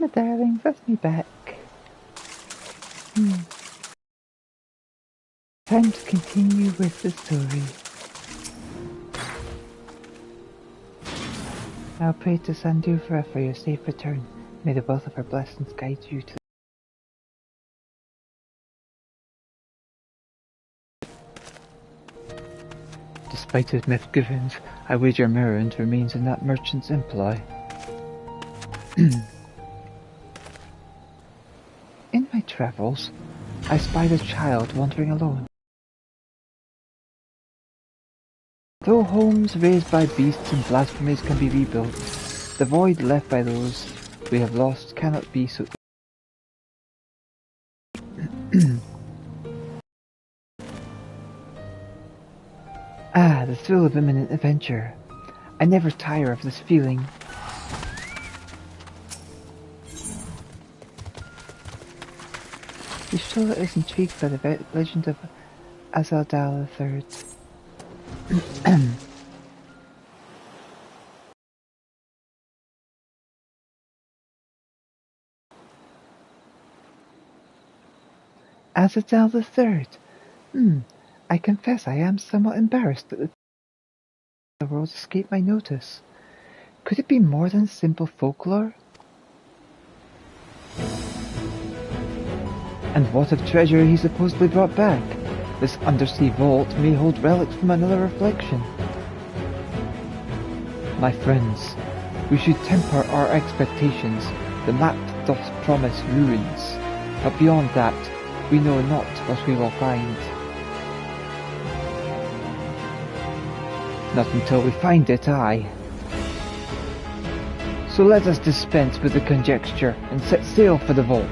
My darlings, that's me back. Time to continue with the story. Now pray to Sandufra for your safe return. May the wealth of her blessings guide you to... Despite his misgivings, I wager Mirrand remains in that merchant's employ. In my travels, I spied a child wandering alone. Though homes raised by beasts and blasphemies can be rebuilt, the void left by those we have lost cannot be so... Ah, the thrill of imminent adventure. I never tire of this feeling. Yashola is intrigued by the legend of Azaldal III. Azaldal III? I confess I am somewhat embarrassed that the world escaped my notice. Could it be more than simple folklore? And what of treasure he supposedly brought back? This undersea vault may hold relics from another reflection. My friends, we should temper our expectations. The map doth promise ruins, but beyond that, we know not what we will find. Not until we find it, aye. So let us dispense with the conjecture and set sail for the vault.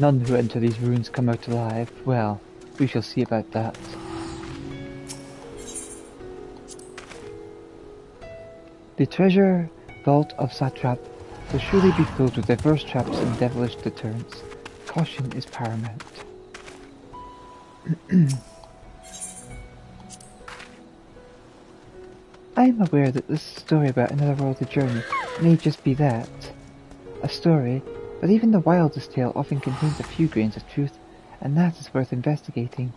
None who enter these ruins come out alive. Well, we shall see about that. The treasure vault of Satrap will surely be filled with diverse traps and devilish deterrents. Caution is paramount. I am aware that this story about another worldly journey may just be that. A story, but even the wildest tale often contains a few grains of truth, and that is worth investigating.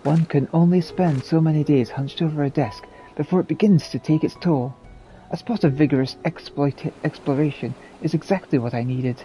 One can only spend so many days hunched over a desk before it begins to take its toll. A spot of vigorous exploration is exactly what I needed.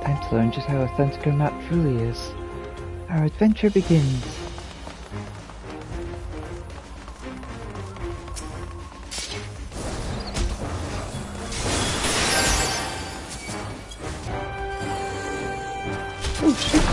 time to learn just how authentic our map truly is. Our adventure begins. Oh shit!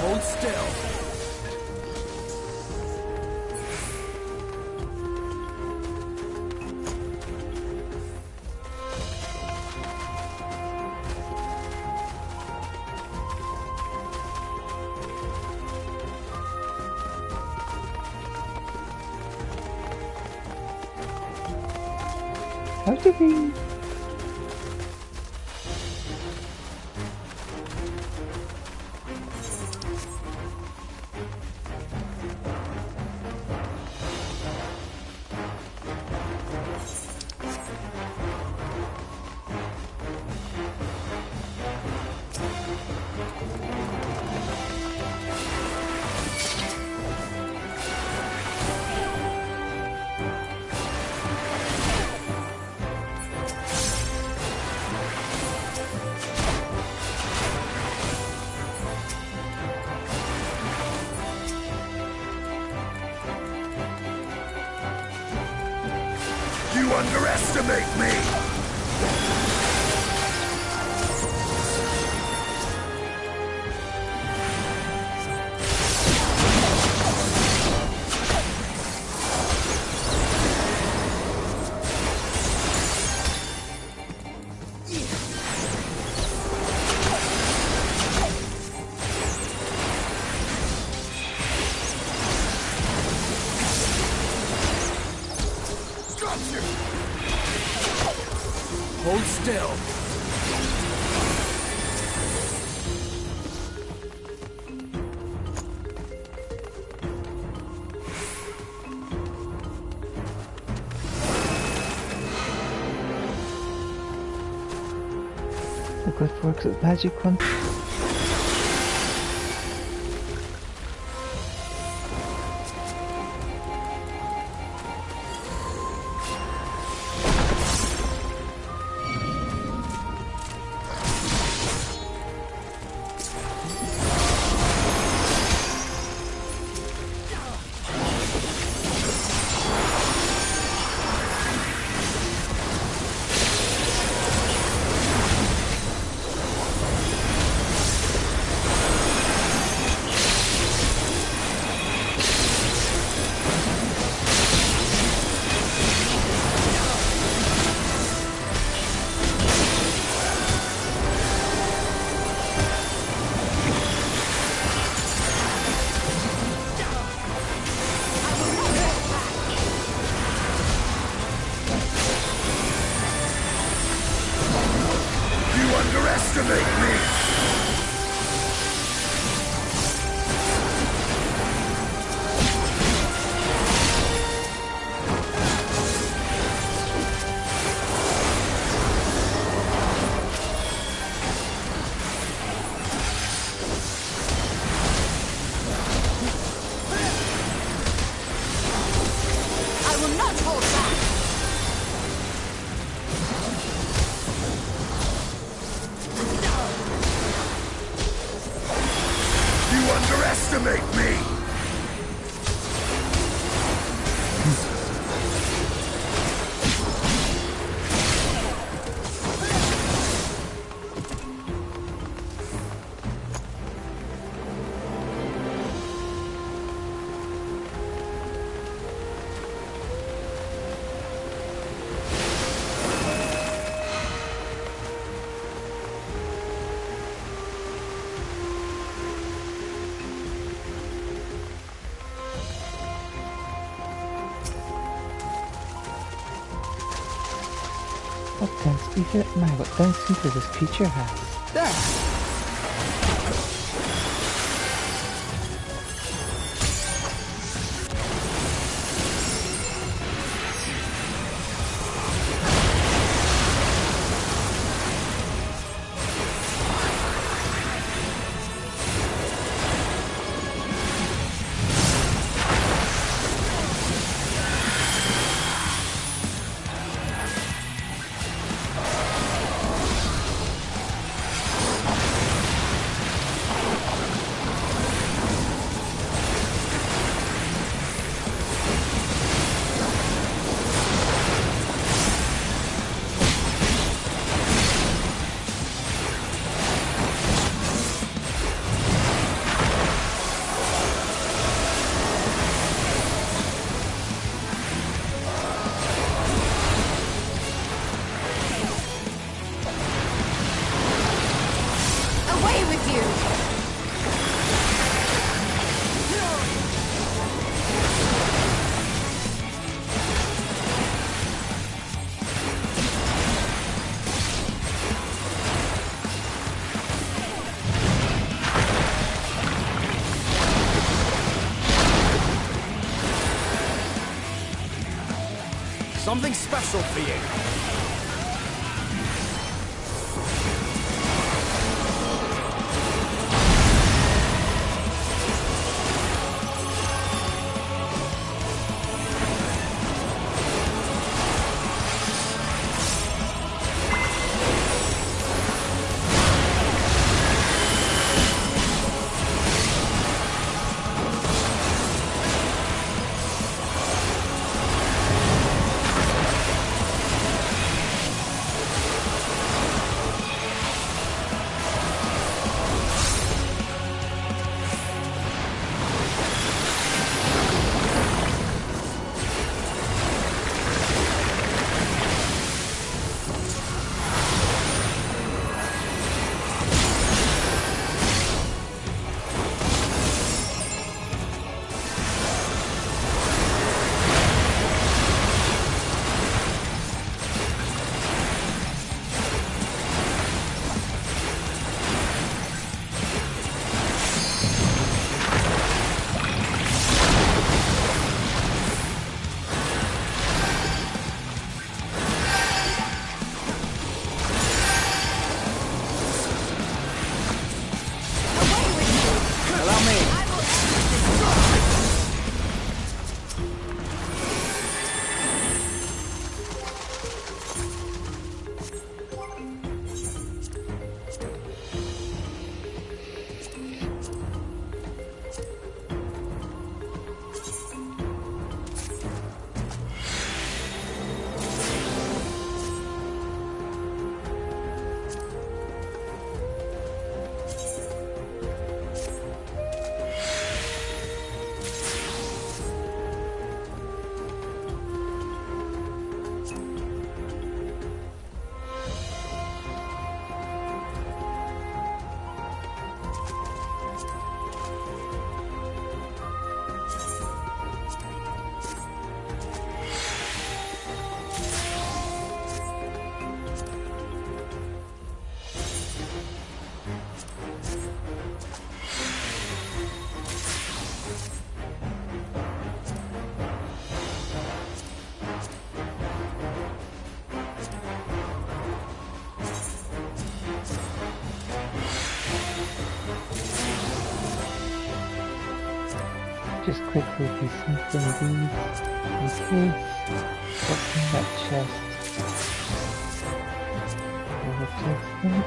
Hold still. How do we... You underestimate me! Hold still. The good works of magic one? Underestimate me! I will not hold back! You underestimate me! What dense ether? My, what dense ether this creature has. There! Away with you! Something special for you. Just quickly do something of these in case. What's in that chest? Replacement.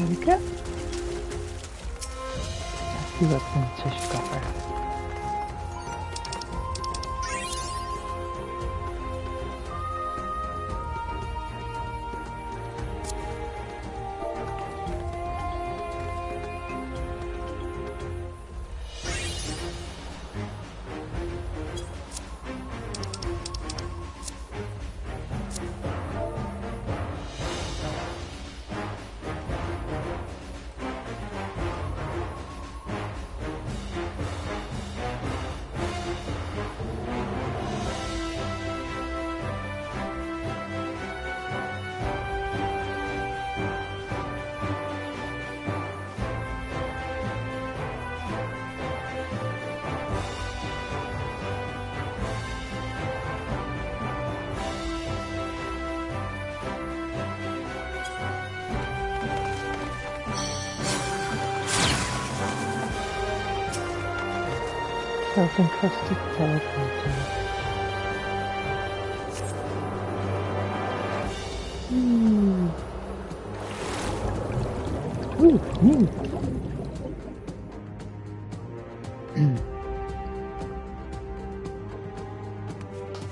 There we go. Let's see what's in the tissue coffer. Self-encrusted teleporter.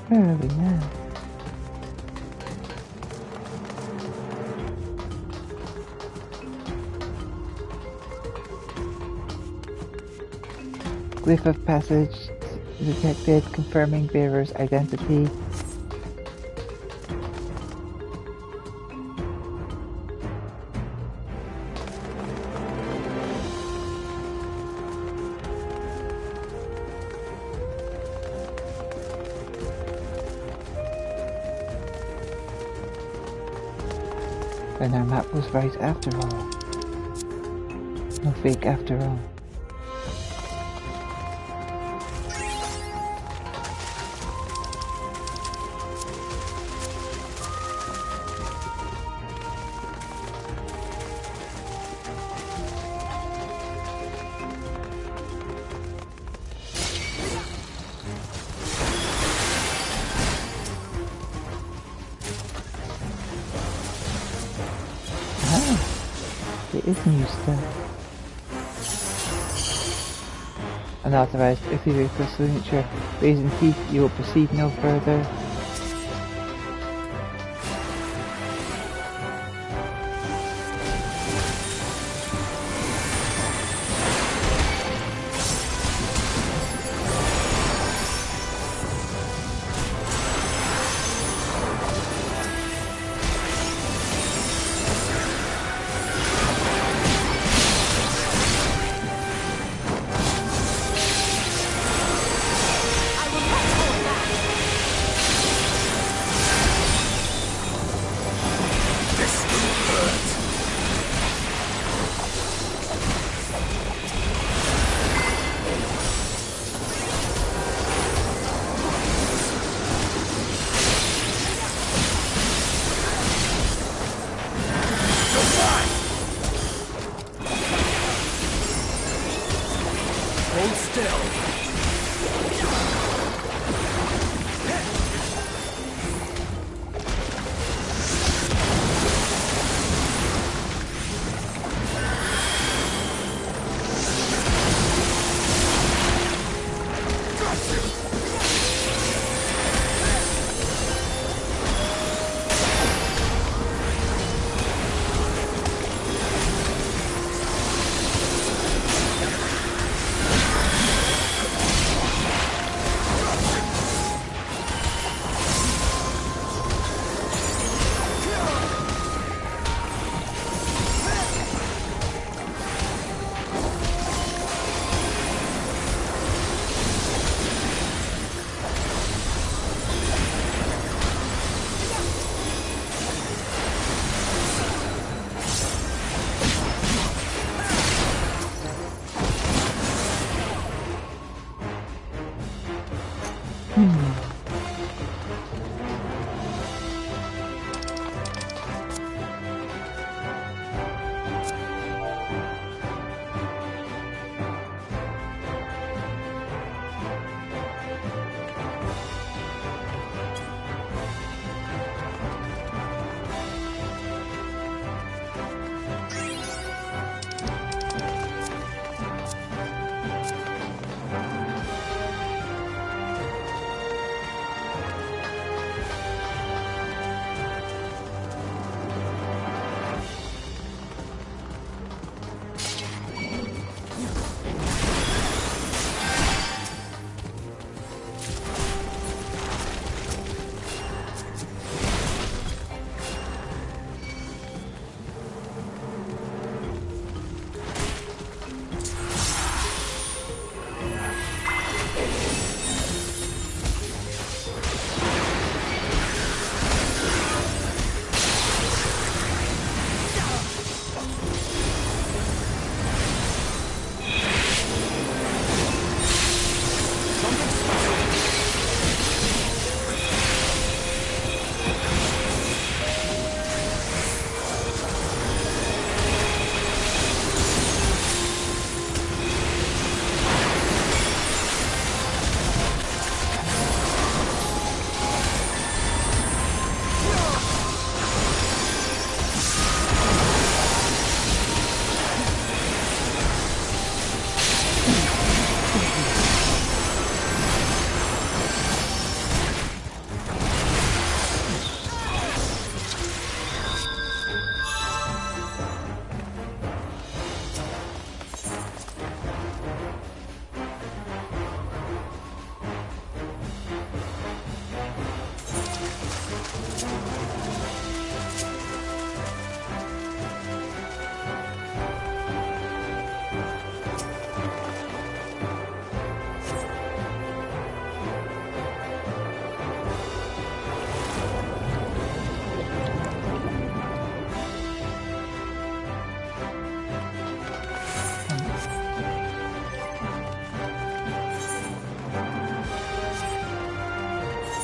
Where are we now? Glyph of passage detected, confirming bearer's identity. Then our map was right after all. No fake after all. There is new stuff. Unauthorized. If you read the signature raising teeth, you will proceed no further. Hold still.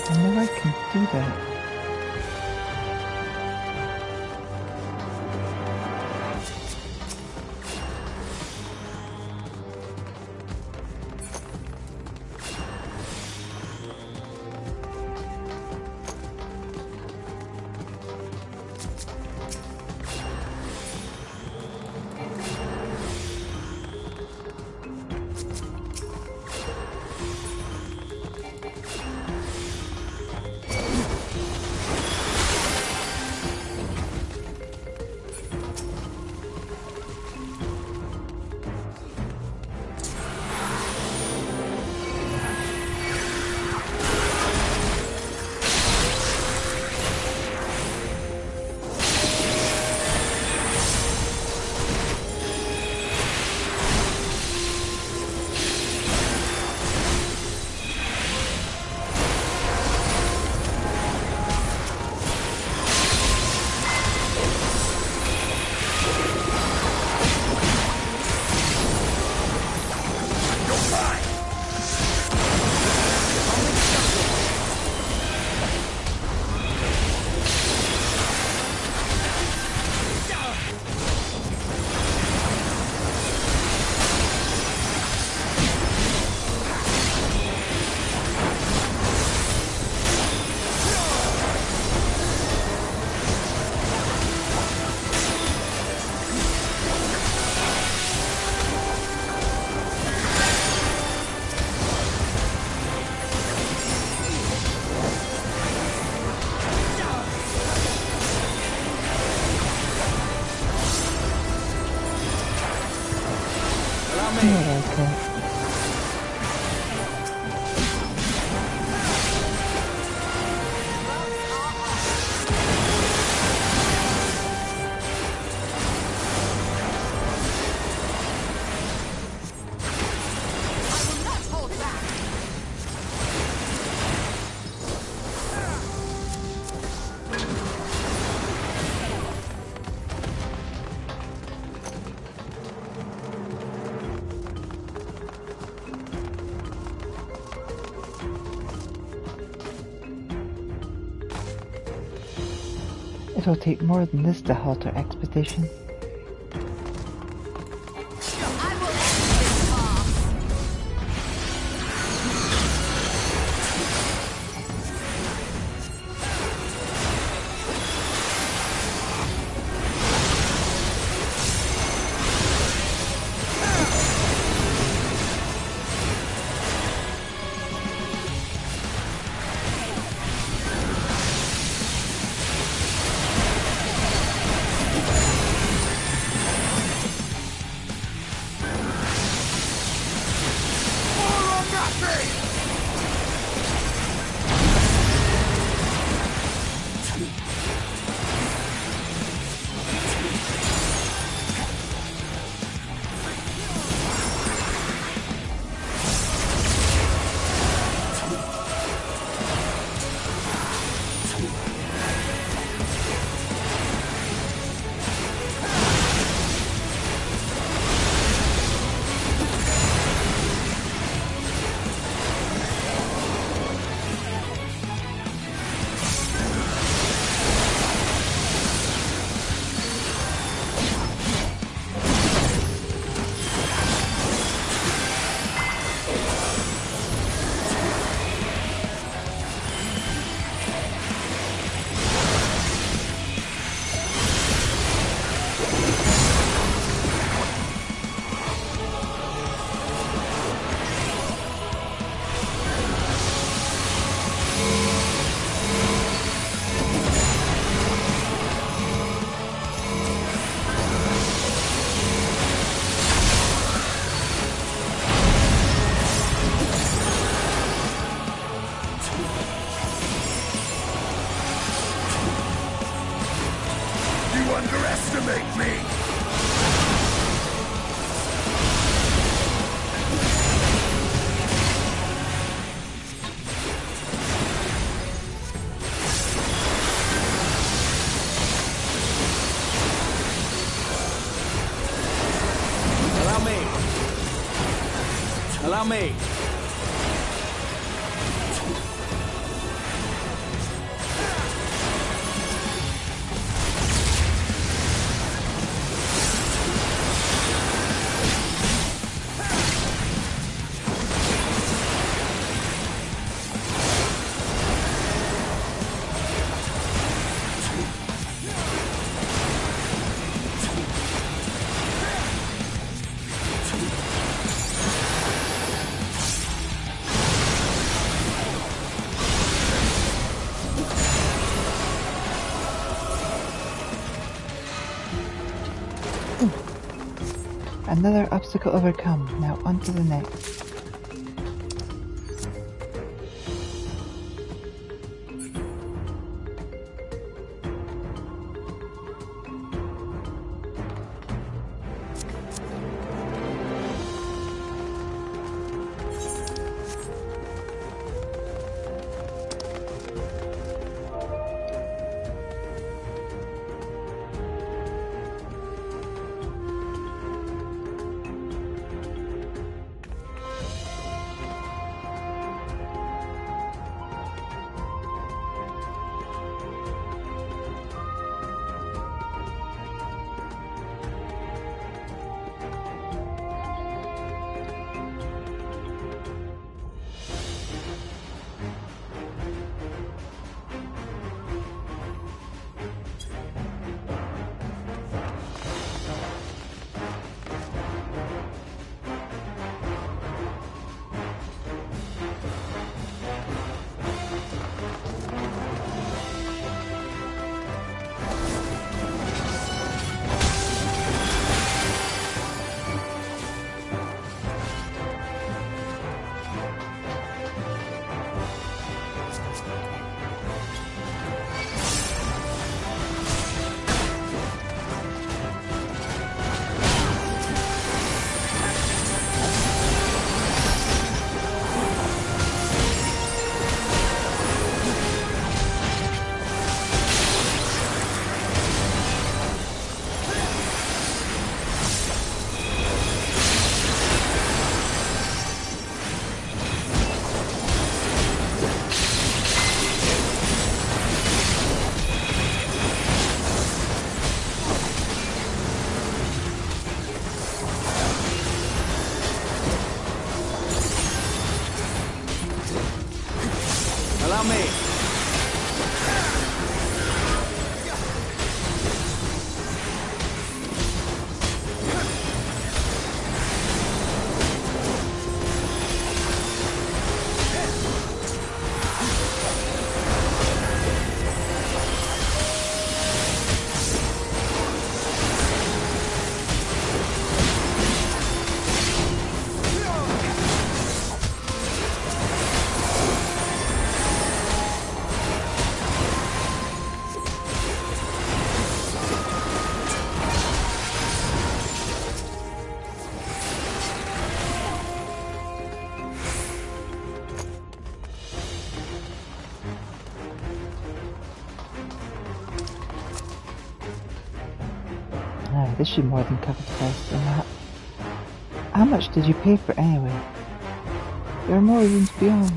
I know I can do that. It'll take more than this to halt our expedition. I will end this task. underestimate me! Allow me. Another obstacle overcome. Now on to the next. Allow me. This should more than cover the price of that. How much did you pay for it anyway? There are more rooms beyond.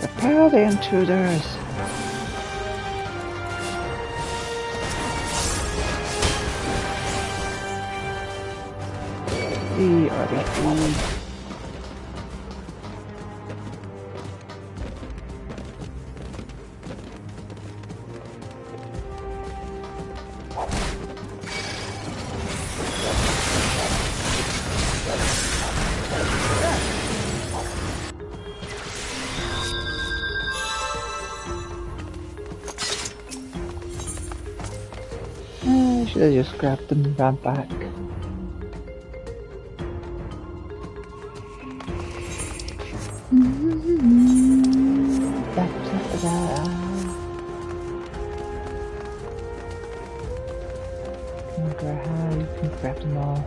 Repel the intruders! We are the food. Should have just grabbed them and ran back. You can grab them all.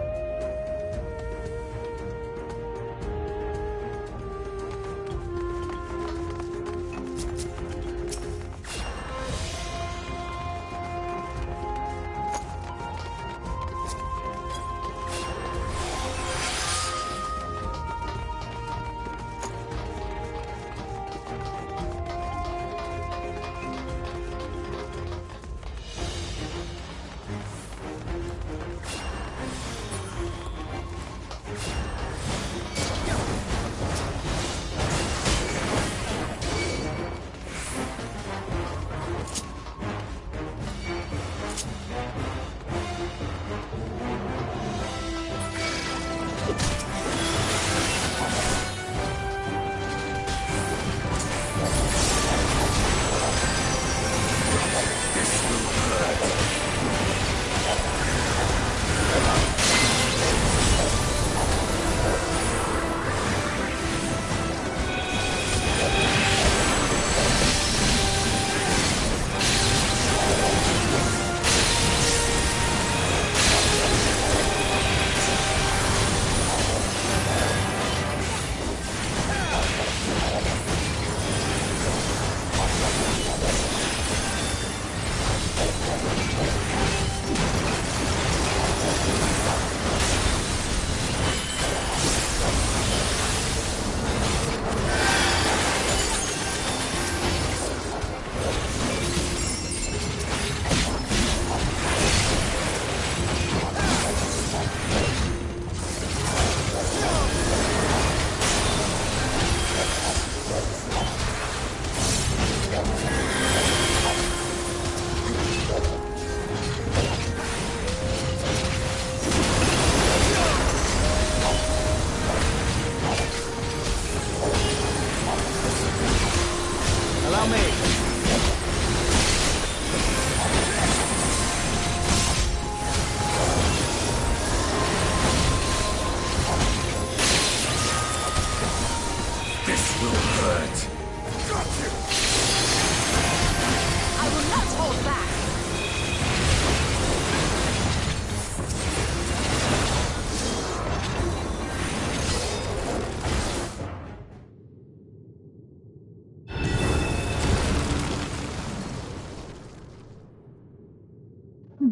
Was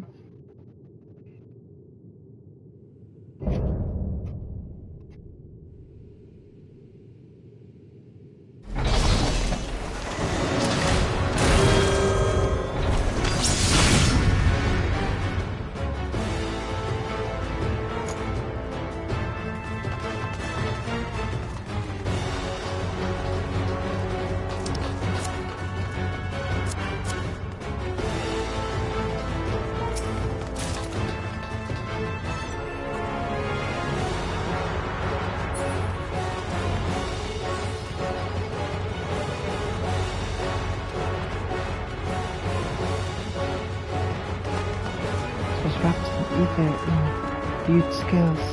wrapped in ether in viewed scales.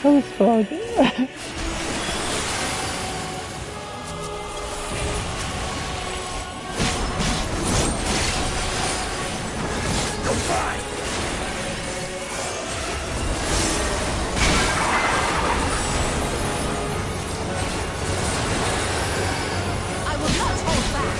That was fun. I will not hold back.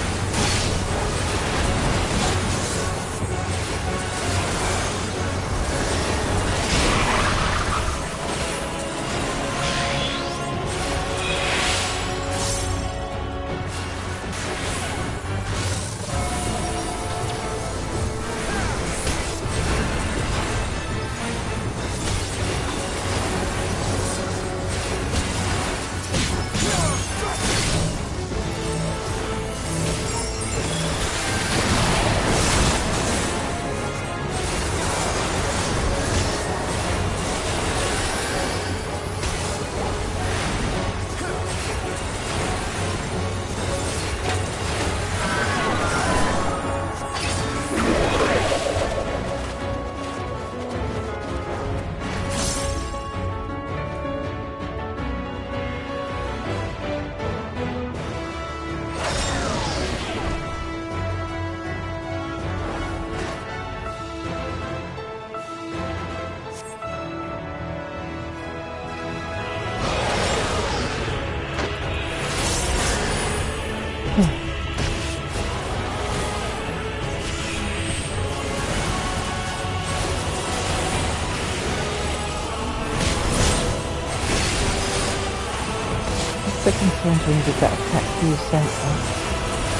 Second turn to use that attack to your center.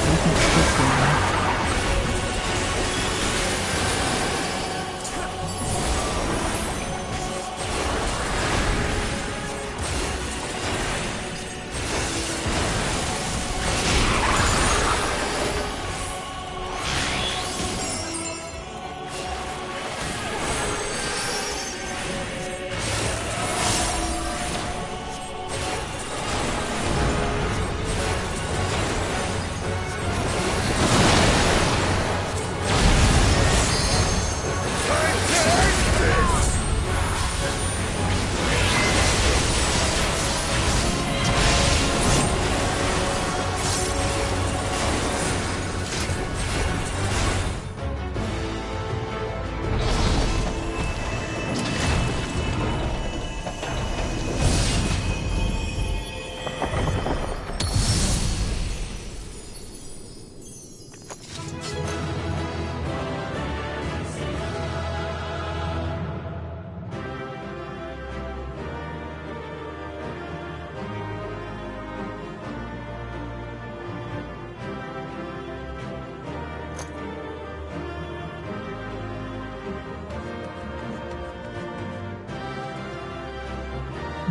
Wasn't expecting that.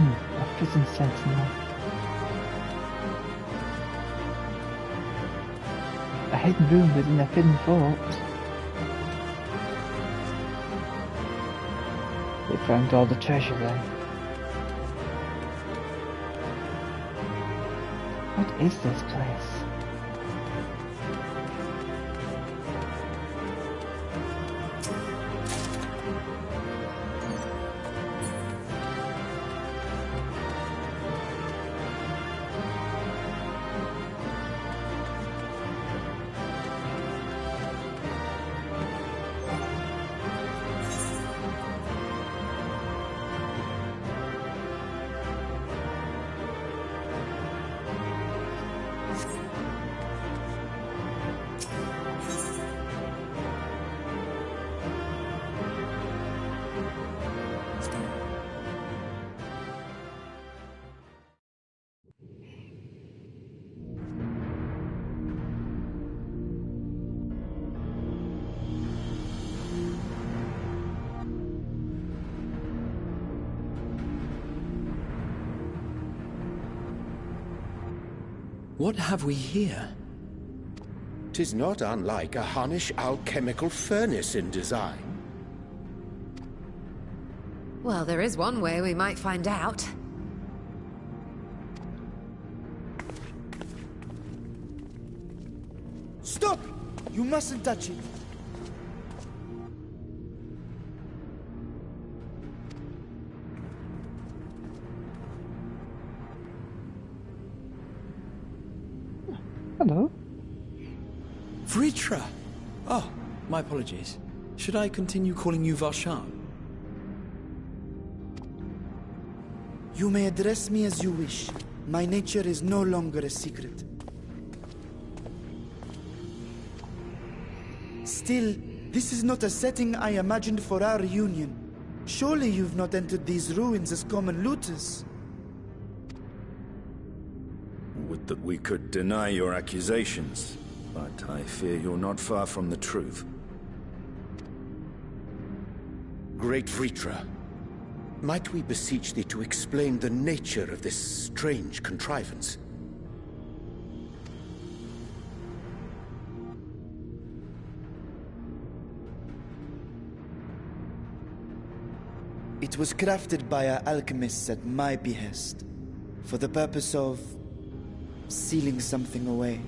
A prison sentinel. A hidden room within a hidden vault. They found all the treasure then. What is this place? What have we here? 'Tis not unlike a Hunnish alchemical furnace in design. Well, there is one way we might find out. Stop! You mustn't touch it. Hello? Vritra! Oh, my apologies. Should I continue calling you Varshan? You may address me as you wish. My nature is no longer a secret. Still, this is not a setting I imagined for our reunion. Surely you've not entered these ruins as common looters. Would that we could deny your accusations, but I fear you're not far from the truth. Great Vritra, might we beseech thee to explain the nature of this strange contrivance? It was crafted by our alchemists at my behest, for the purpose of sealing something away.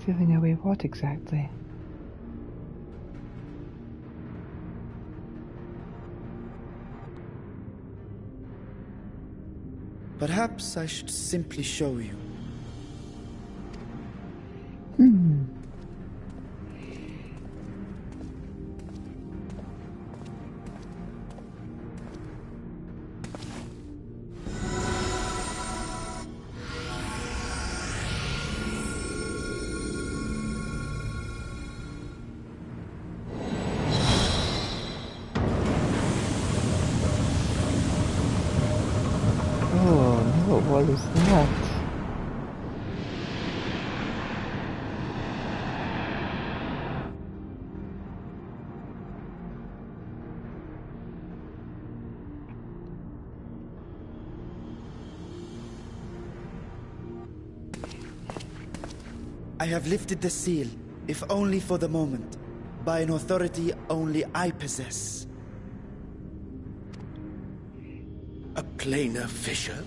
Sealing away what exactly? Perhaps I should simply show you. What is that? I have lifted the seal, if only for the moment, by an authority only I possess. A planar fissure?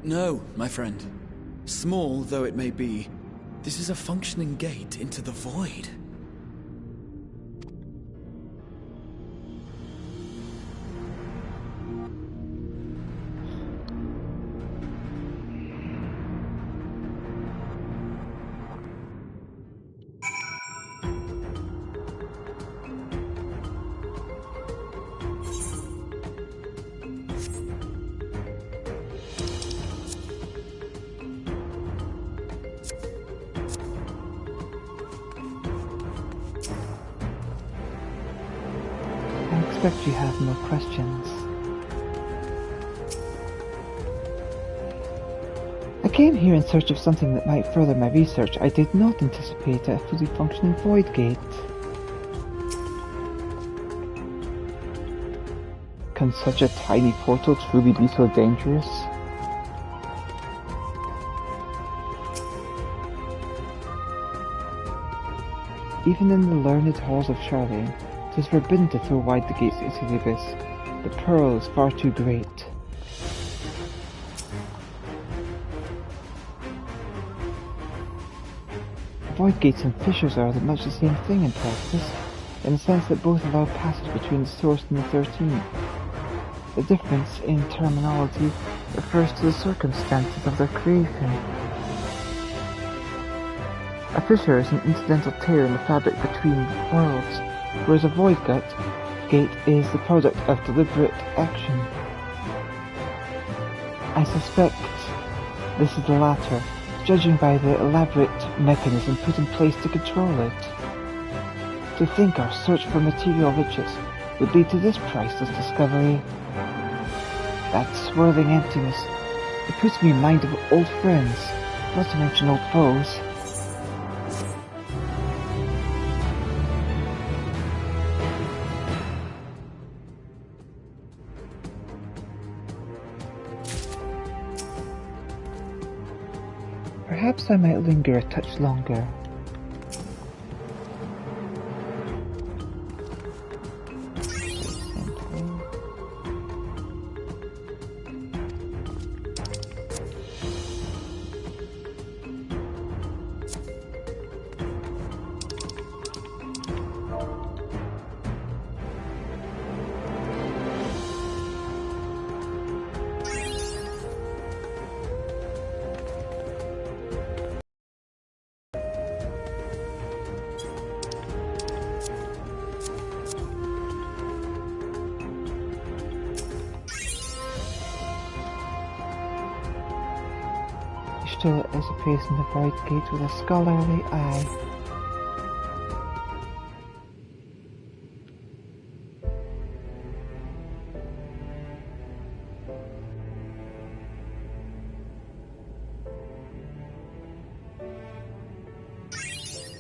No, my friend. Small though it may be, this is a functioning gate into the void. I expect you have more questions. I came here in search of something that might further my research. I did not anticipate a fully functioning void gate. Can such a tiny portal truly be so dangerous? Even in the learned halls of Charlene, it is forbidden to throw wide the gates into the abyss. The peril is far too great. Void gates and fissures are much the same thing in practice, in the sense that both allow passage between the source and the 13th. The difference in terminology refers to the circumstances of their creation. A fissure is an incidental tear in the fabric between worlds, whereas a void gate is the product of deliberate action. I suspect this is the latter, judging by the elaborate mechanism put in place to control it. To think our search for material riches would lead to this priceless discovery. That swirling emptiness, it puts me in mind of old friends, not to mention old foes. Perhaps I might linger a touch longer. Still as appears in the void gate with a scholarly eye.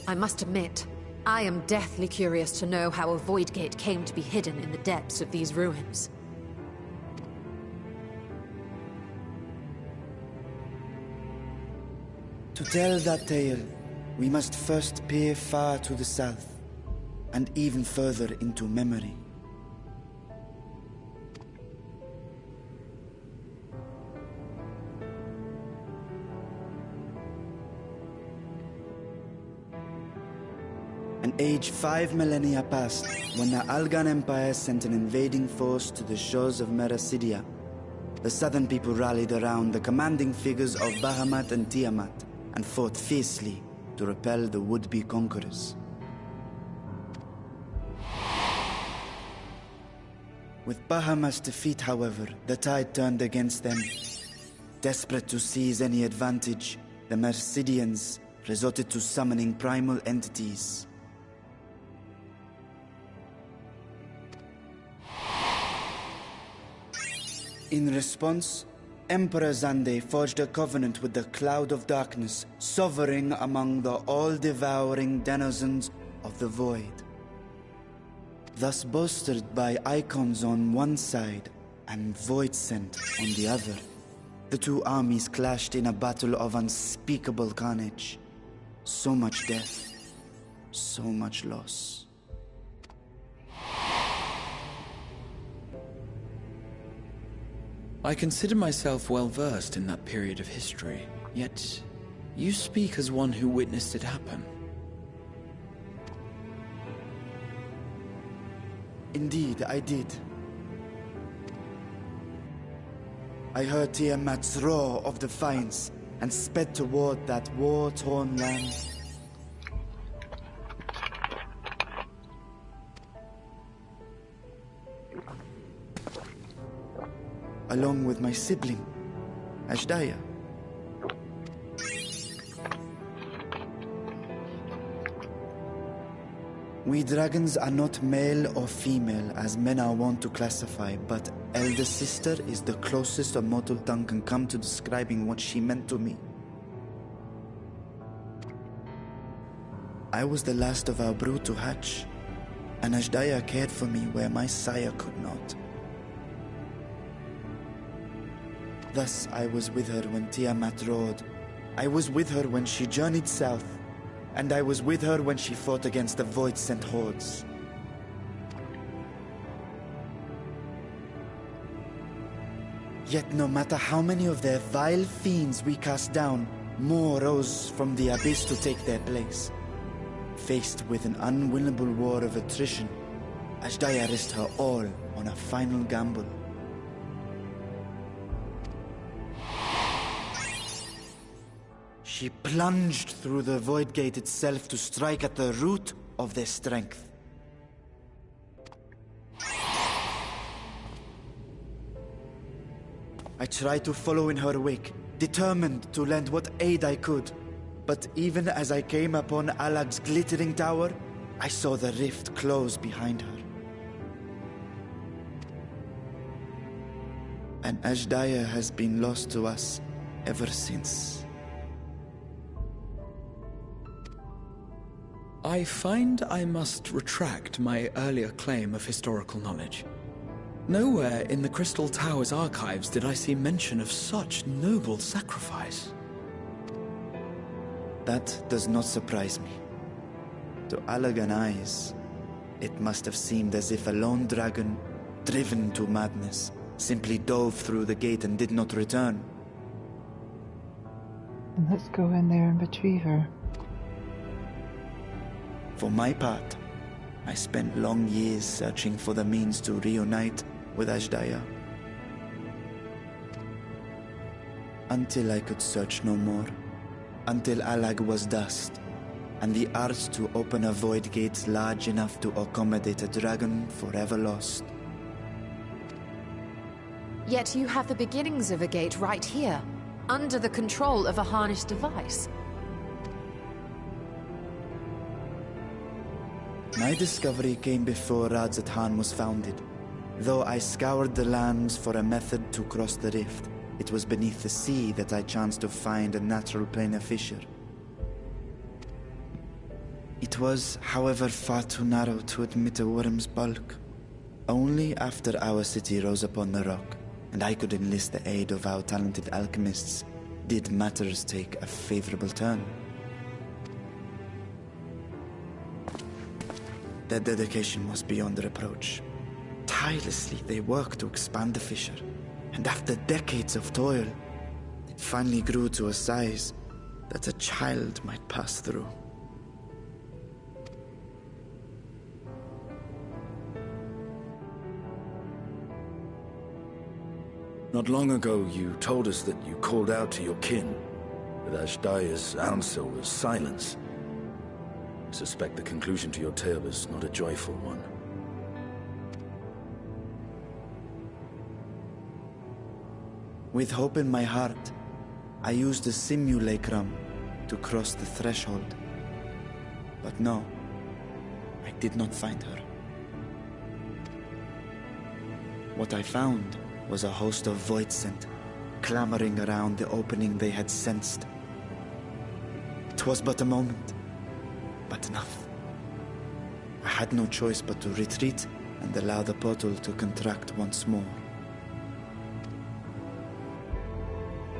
I must admit, I am deathly curious to know how a void gate came to be hidden in the depths of these ruins. To tell that tale, we must first peer far to the south, and even further into memory. An age 5 millennia past, when the Algan Empire sent an invading force to the shores of Merasidia. The southern people rallied around the commanding figures of Bahamut and Tiamat, and fought fiercely to repel the would-be conquerors. With Bahamut's defeat, however, the tide turned against them. Desperate to seize any advantage, the Mercidians resorted to summoning primal entities. In response, Emperor Zande forged a covenant with the Cloud of Darkness, sovereign among the all-devouring denizens of the Void. Thus bolstered by icons on one side and Void Scent on the other, the two armies clashed in a battle of unspeakable carnage. So much death, so much loss. I consider myself well versed in that period of history, yet you speak as one who witnessed it happen. Indeed, I did. I heard Tiamat's roar of defiance and sped toward that war-torn land. Along with my sibling, Ashdaya. We dragons are not male or female as men are wont to classify, but elder sister is the closest a mortal tongue can come to describing what she meant to me. I was the last of our brood to hatch, and Ashdaya cared for me where my sire could not. Thus I was with her when Tiamat roared. I was with her when she journeyed south, and I was with her when she fought against the Void-sent hordes. Yet no matter how many of their vile fiends we cast down, more rose from the abyss to take their place. Faced with an unwinnable war of attrition, Ashdaya risked her all on a final gamble. She plunged through the Void Gate itself to strike at the root of their strength. I tried to follow in her wake, determined to lend what aid I could. But even as I came upon Alag's glittering tower, I saw the rift close behind her. And Ashdaya has been lost to us ever since. I find I must retract my earlier claim of historical knowledge. Nowhere in the Crystal Tower's archives did I see mention of such noble sacrifice. That does not surprise me. To Allagan eyes, it must have seemed as if a lone dragon, driven to madness, simply dove through the gate and did not return. And let's go in there and retrieve her. For my part, I spent long years searching for the means to reunite with Ashdaya. Until I could search no more. Until Allag was dust, and the art to open a void gate large enough to accommodate a dragon forever lost. Yet you have the beginnings of a gate right here, under the control of a harnessed device. My discovery came before Radzat was founded. Though I scoured the lands for a method to cross the rift, it was beneath the sea that I chanced to find a natural planar fissure. It was, however, far too narrow to admit a worm's bulk. Only after our city rose upon the rock, and I could enlist the aid of our talented alchemists, did matters take a favorable turn. Their dedication was beyond reproach. Tirelessly they worked to expand the fissure, and after decades of toil, it finally grew to a size that a child might pass through. Not long ago, you told us that you called out to your kin, but Ashdaya's answer was silence. I suspect the conclusion to your tale was not a joyful one. With hope in my heart, I used the simulacrum to cross the threshold. But no, I did not find her. What I found was a host of Voidsent, clamoring around the opening they had sensed. It was but a moment, but enough. I had no choice but to retreat and allow the portal to contract once more.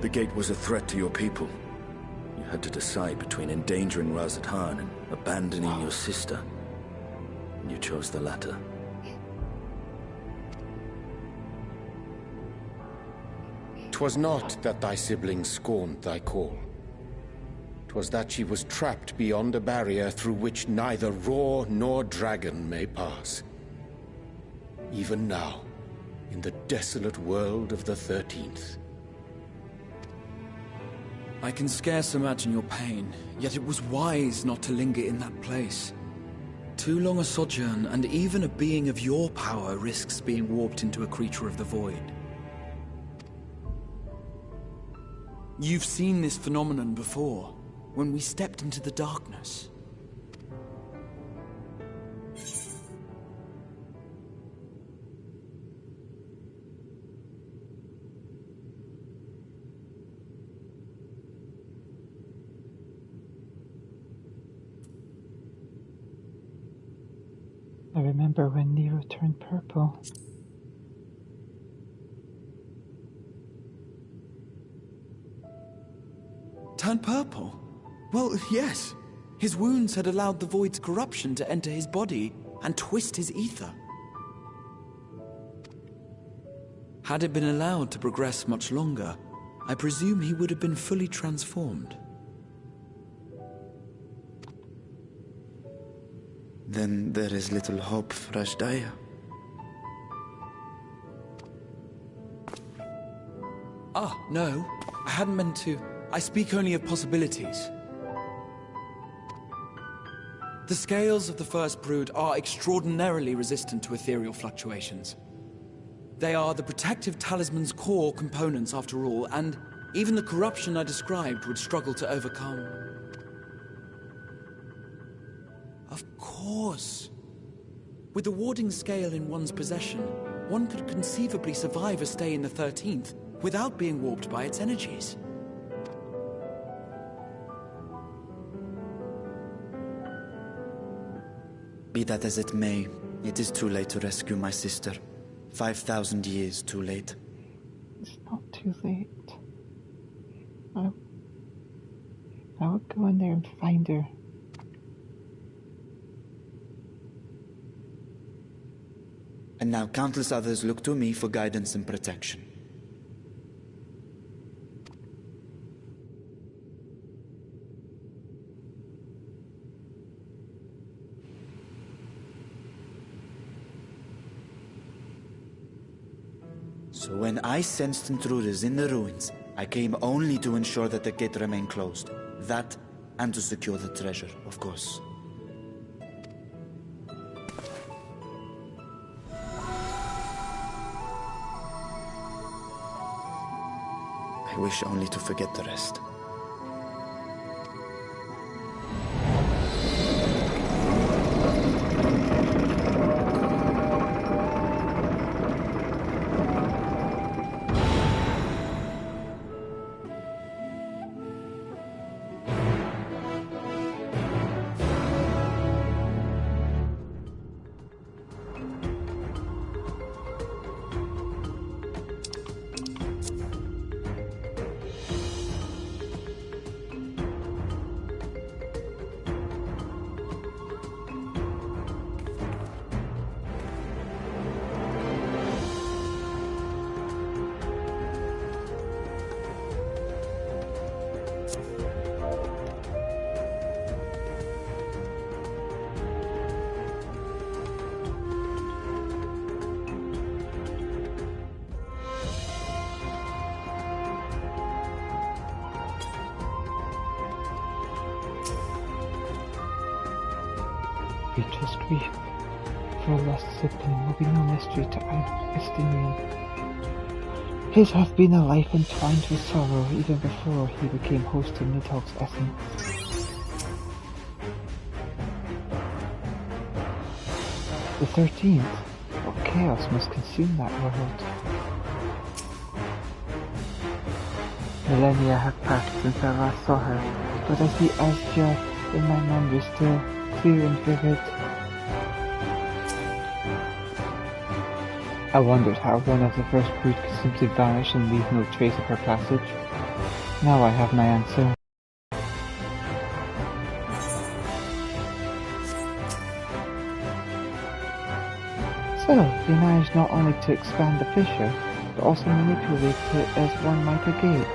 The gate was a threat to your people. You had to decide between endangering Razathan and abandoning your sister. And you chose the latter. 'Twas not that thy sibling scorned thy call. 'Twas that she was trapped beyond a barrier through which neither roar nor dragon may pass. Even now, in the desolate world of the 13th. I can scarce imagine your pain, yet it was wise not to linger in that place. Too long a sojourn, and even a being of your power risks being warped into a creature of the void. You've seen this phenomenon before, when we stepped into the darkness. remember when Nero turned purple. Turned purple? Well, yes. His wounds had allowed the Void's corruption to enter his body and twist his ether. Had it been allowed to progress much longer, I presume he would have been fully transformed. Then there is little hope for Ashdaya. Ah, no. I hadn't meant to. I speak only of possibilities. The scales of the First Brood are extraordinarily resistant to ethereal fluctuations. They are the protective talisman's core components after all, and even the corruption I described would struggle to overcome. Of course. With the warding scale in one's possession, one could conceivably survive a stay in the 13th without being warped by its energies. Be that as it may, it is too late to rescue my sister. 5,000 years too late. It's not too late. I would go in there and find her. And now countless others look to me for guidance and protection. So when I sensed intruders in the ruins, I came only to ensure that the gate remained closed. That, and to secure the treasure, of course. I wish only to forget the rest. Beatrice's grief for a lost sibling will be no mystery to Estinian. His hath been a life entwined with sorrow even before he became host to Nidhogg's essence. The 13th? What chaos must consume that world? Millennia have passed since I last saw her, but I see Asja in my memory still clear and vivid. I wondered how one of the First Brood could simply vanish and leave no trace of her passage. Now I have my answer. So, they managed not only to expand the fissure, but also manipulate it as one might a gate.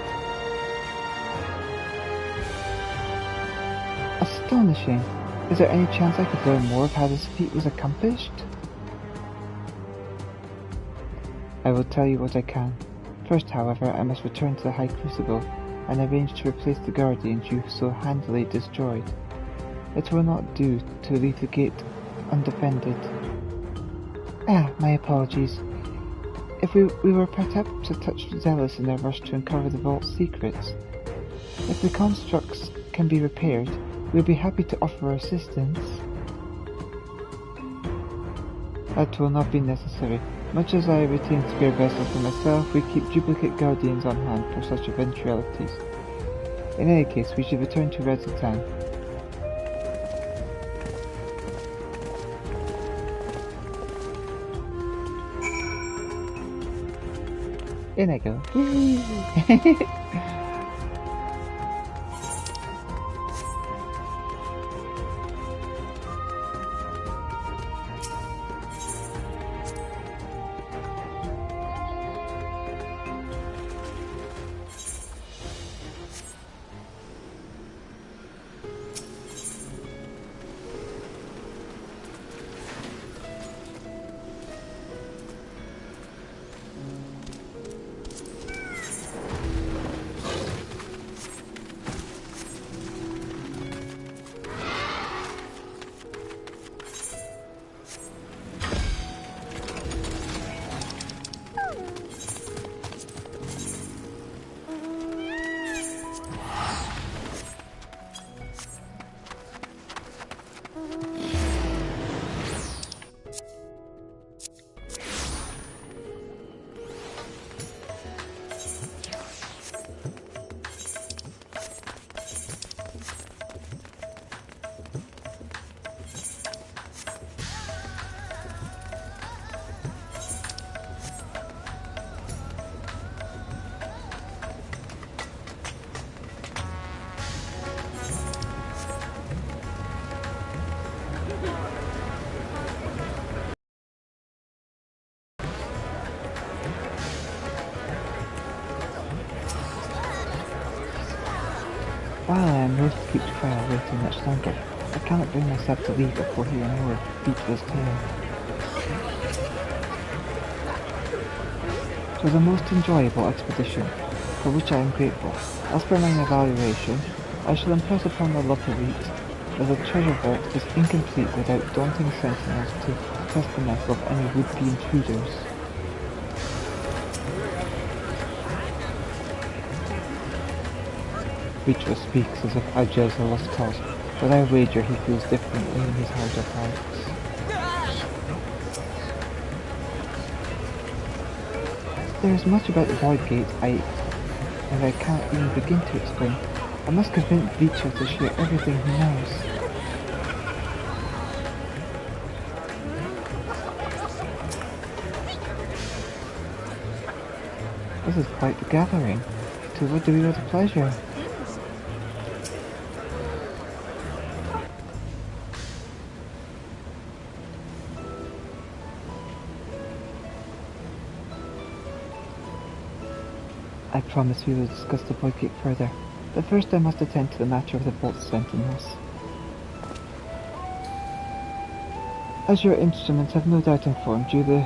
Astonishing! Is there any chance I could learn more of how this feat was accomplished? I will tell you what I can. First, however, I must return to the High Crucible and arrange to replace the Guardians you so handily destroyed. It will not do to leave the gate undefended. My apologies. If we were perhaps a touch zealous in their rush to uncover the vault's secrets. If the constructs can be repaired, we'll be happy to offer our assistance. That will not be necessary. Much as I retain spare vessels for myself, we keep duplicate Guardians on hand for such eventualities. In any case, we should return to Redzeltown. In I go. Yay! While I am loath to keep the fire waiting much longer, I cannot bring myself to leave before hearing more of Beatrice's tale. It was a most enjoyable expedition, for which I am grateful. As per my evaluation, I shall impress upon the Lotteries that the treasure vault is incomplete without daunting sentinels to test the mettle of any would-be intruders. Beatrice speaks as if I judge the lost cause, but I wager he feels differently in his heart of hearts. There is much about the Void Gate and I can't even begin to explain. I must convince Beatrice to share everything he knows. This is quite the gathering. To what degree of pleasure? I promise we will discuss the Void Gate further, but first I must attend to the matter of the Vault Sentinels. As your instruments have no doubt informed you, the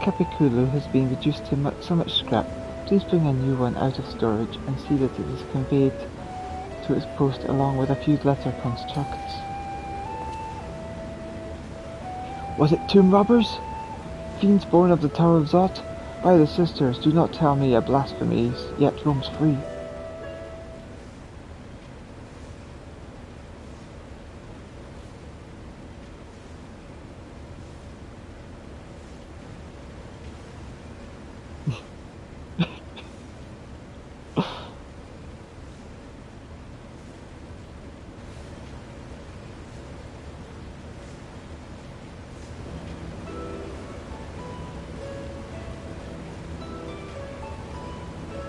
Capiculu has been reduced to so much scrap. Please bring a new one out of storage and see that it is conveyed to its post along with a few letter constructs. Was it tomb robbers? Fiends born of the Tower of Zot? By the sisters, do not tell me a blasphemy yet roams free.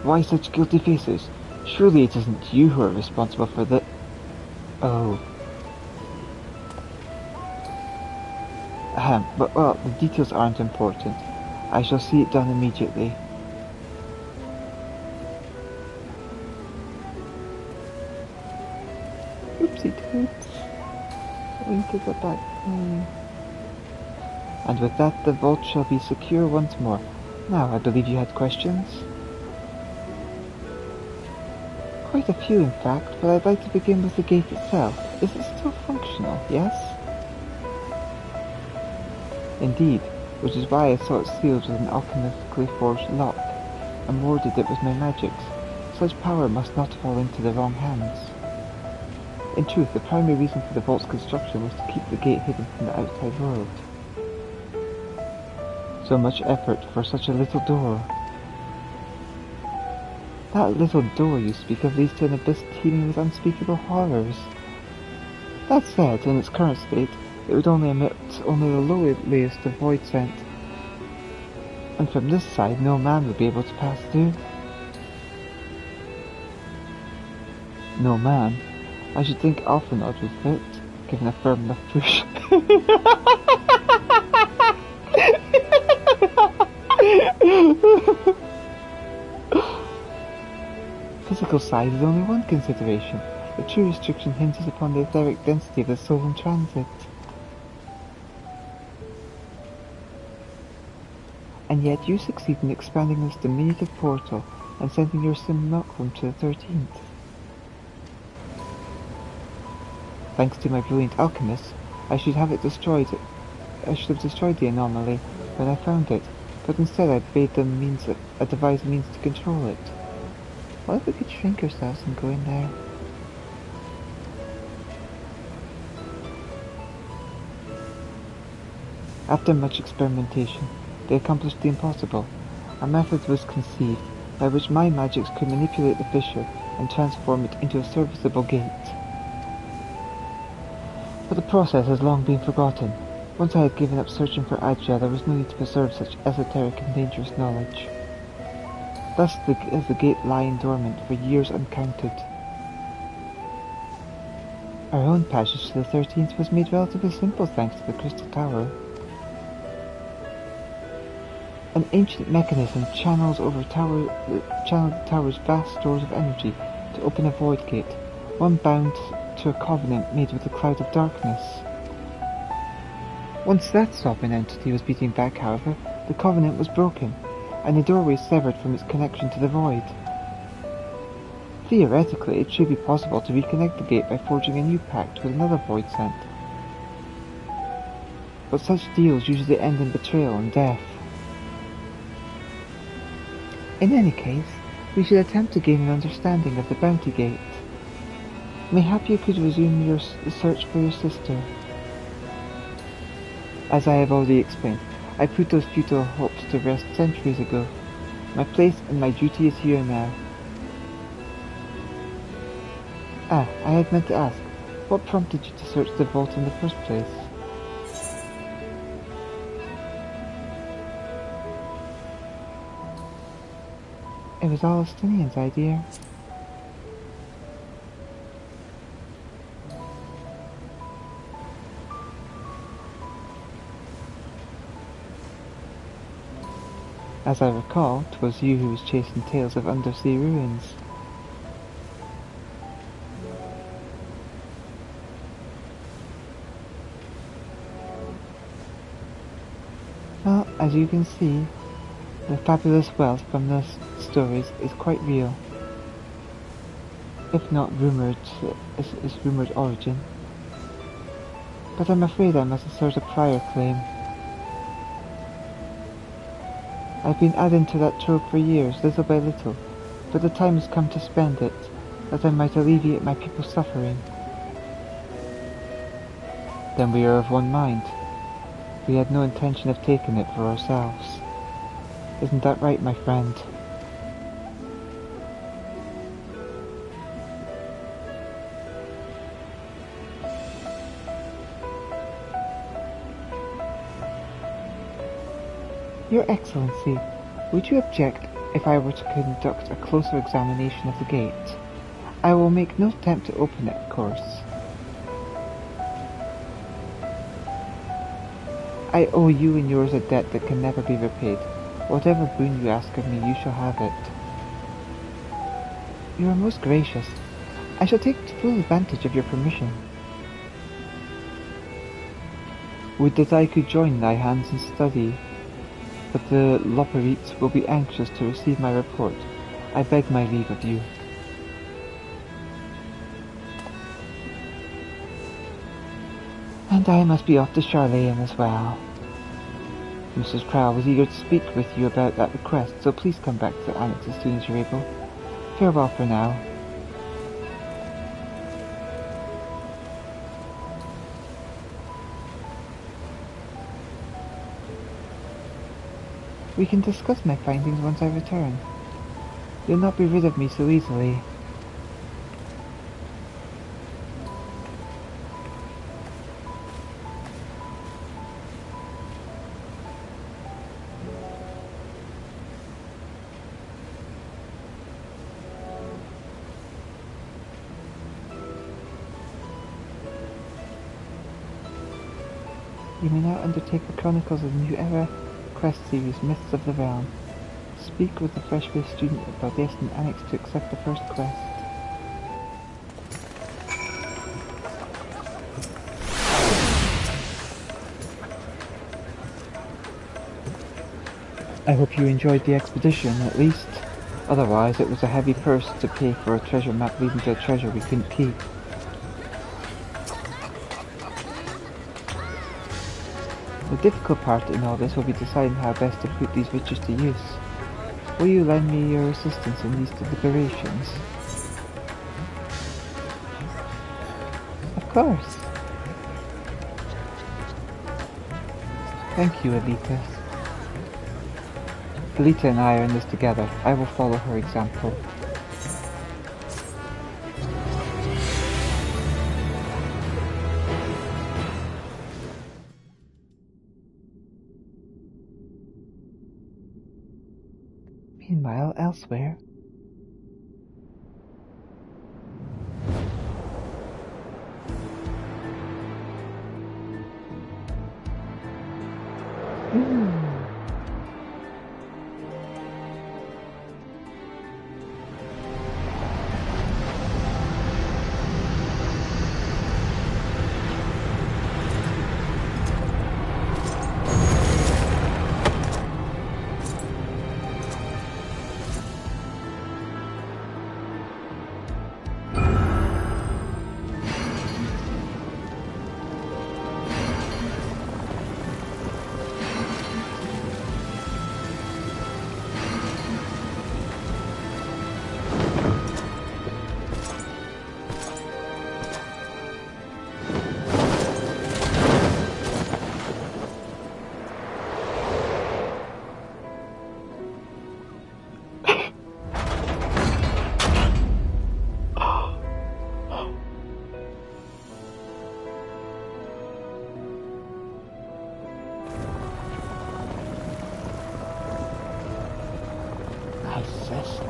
Why such guilty faces? Surely it isn't you who are responsible for the... Oh. But well, the details aren't important. I shall see it done immediately. Oopsie doops. We did it back. And with that, the vault shall be secure once more. Now, I believe you had questions? Quite a few, in fact, but I'd like to begin with the gate itself. Is it still functional, yes? Indeed, which is why I saw it sealed with an alchemically forged lock, and warded it with my magics. Such power must not fall into the wrong hands. In truth, the primary reason for the vault's construction was to keep the gate hidden from the outside world. So much effort for such a little door. That little door you speak of leads to an abyss teeming with unspeakable horrors. That said, in its current state, it would only emit only the lowest of void scent. And from this side no man would be able to pass through. No man? I should think Alphanod would fit, given a firm enough push. Physical size is only one consideration. The true restriction hinges upon the etheric density of the soul in transit. And yet you succeed in expanding this diminutive portal and sending your simulacrum to the 13th. Thanks to my brilliant alchemist, I should have destroyed the anomaly when I found it, but instead I bade them devise a means to control it. What if we could shrink ourselves and go in there? After much experimentation, they accomplished the impossible. A method was conceived by which my magics could manipulate the fissure and transform it into a serviceable gate. But the process has long been forgotten. Once I had given up searching for Adria, there was no need to preserve such esoteric and dangerous knowledge. Thus is the gate lying dormant for years uncounted. Our own passage to the 13th was made relatively simple thanks to the Crystal Tower. An ancient mechanism channels the tower's vast stores of energy to open a void gate, one bound to a covenant made with a cloud of darkness. Once that sovereign entity was beaten back, however, the covenant was broken, and the doorway severed from its connection to the void. Theoretically, it should be possible to reconnect the gate by forging a new pact with another void sent. But such deals usually end in betrayal and death. In any case, we should attempt to gain an understanding of the Bounty Gate. Mayhap you could resume the search for your sister. As I have already explained, I put those futile hopes to rest centuries ago. My place and my duty is here now. I had meant to ask, what prompted you to search the vault in the first place? It was all Austinian's idea. As I recall, 'twas you who was chasing tales of undersea ruins. Well, as you can see, the fabulous wealth from those stories is quite real. If not rumoured, its rumoured origin. But I'm afraid I must assert a prior claim. I've been adding to that trove for years, little by little, but the time has come to spend it, that I might alleviate my people's suffering. Then we are of one mind. We had no intention of taking it for ourselves. Isn't that right, my friend? Your Excellency, would you object if I were to conduct a closer examination of the gate? I will make no attempt to open it, of course. I owe you and yours a debt that can never be repaid. Whatever boon you ask of me, you shall have it. You are most gracious. I shall take full advantage of your permission. Would that I could join thy hands in study, but the Loperites will be anxious to receive my report. I beg my leave of you. And I must be off to Charlayan as well. Mrs. Crowell was eager to speak with you about that request, so please come back to the annex as soon as you're able. Farewell for now. We can discuss my findings once I return. You'll not be rid of me so easily. You may now undertake the Chronicles of the New Era quest series, Myths of the Realm. Speak with the fresh-faced student at the Destin Annex to accept the first quest. I hope you enjoyed the expedition, at least. Otherwise, it was a heavy purse to pay for a treasure map leading to a treasure we couldn't keep. The difficult part in all this will be deciding how best to put these riches to use. Will you lend me your assistance in these deliberations? Of course. Thank you, Elita. Elita and I are in this together. I will follow her example. Meanwhile, elsewhere...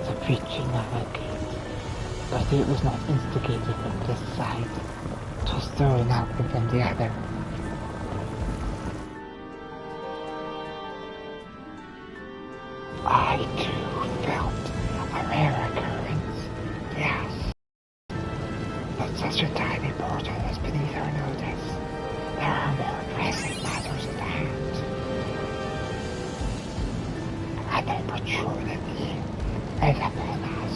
The preaching of a gate, but it was not instigated from this side. 'Twas thrown out from the other. I too felt a rare occurrence, yes. But such a tiny portal is beneath our notice. There are more pressing matters at hand. An opportunity is upon us,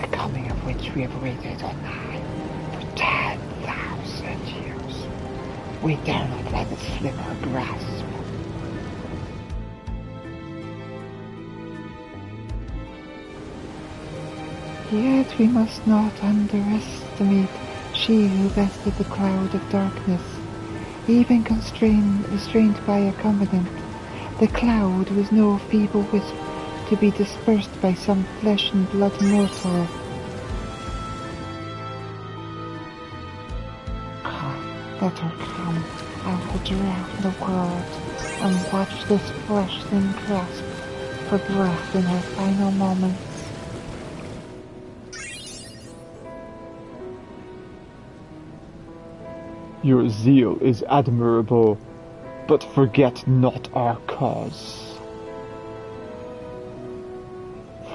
the coming of which we have waited on high for 10,000 years. We dare not let it slip our grasp. Yet we must not underestimate she who bested the cloud of darkness. Even restrained by a covenant, the cloud was no feeble wisp to be dispersed by some flesh and blood mortal. Let her come, I will drown the world and watch this fleshling grasp for breath in her final moments. Your zeal is admirable, but forget not our cause.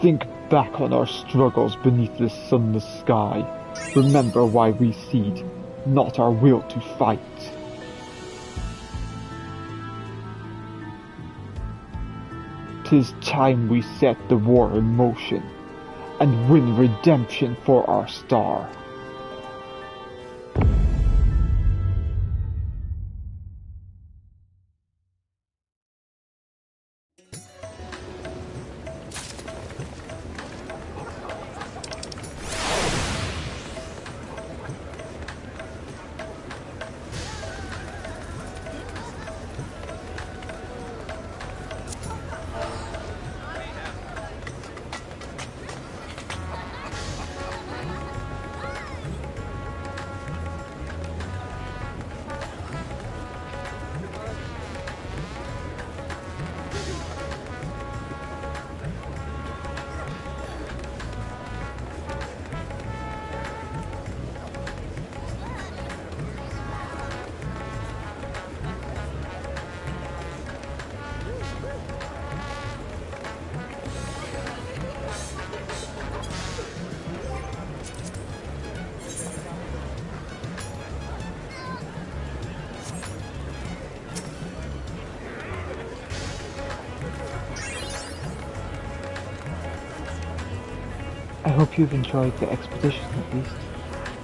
Think back on our struggles beneath this sunless sky. Remember why we seed, not our will to fight. "'Tis time we set the war in motion, and win redemption for our star. hope you've enjoyed the expedition at least.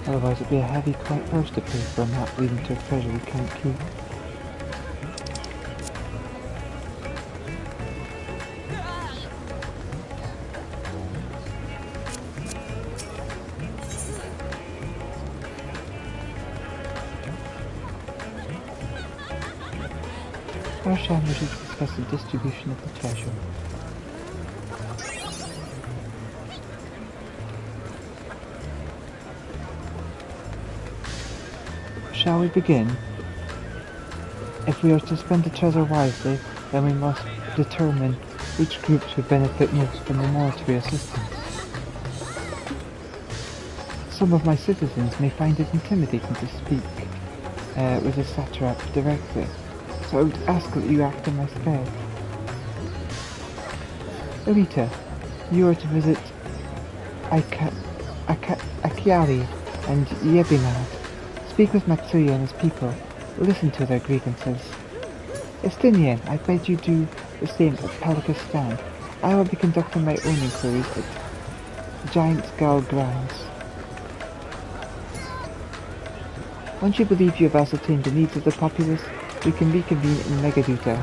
Otherwise it'd be a heavy price to pay for a map leading to a treasure we can't keep. First time we should discuss the distribution of the treasure. Shall we begin? If we are to spend the treasure wisely, then we must determine which groups would benefit most from the monetary assistance. Some of my citizens may find it intimidating to speak with a satrap directly, so I would ask that you act in my stead. Elita, you are to visit Akiali and Yebinad. Speak with Matsuya and his people. Listen to their grievances. Estinian, I beg you do the same at Palikistan. I will be conducting my own inquiries at Giant Skull Grounds. Once you believe you have ascertained the needs of the populace, we can reconvene in Megaduta.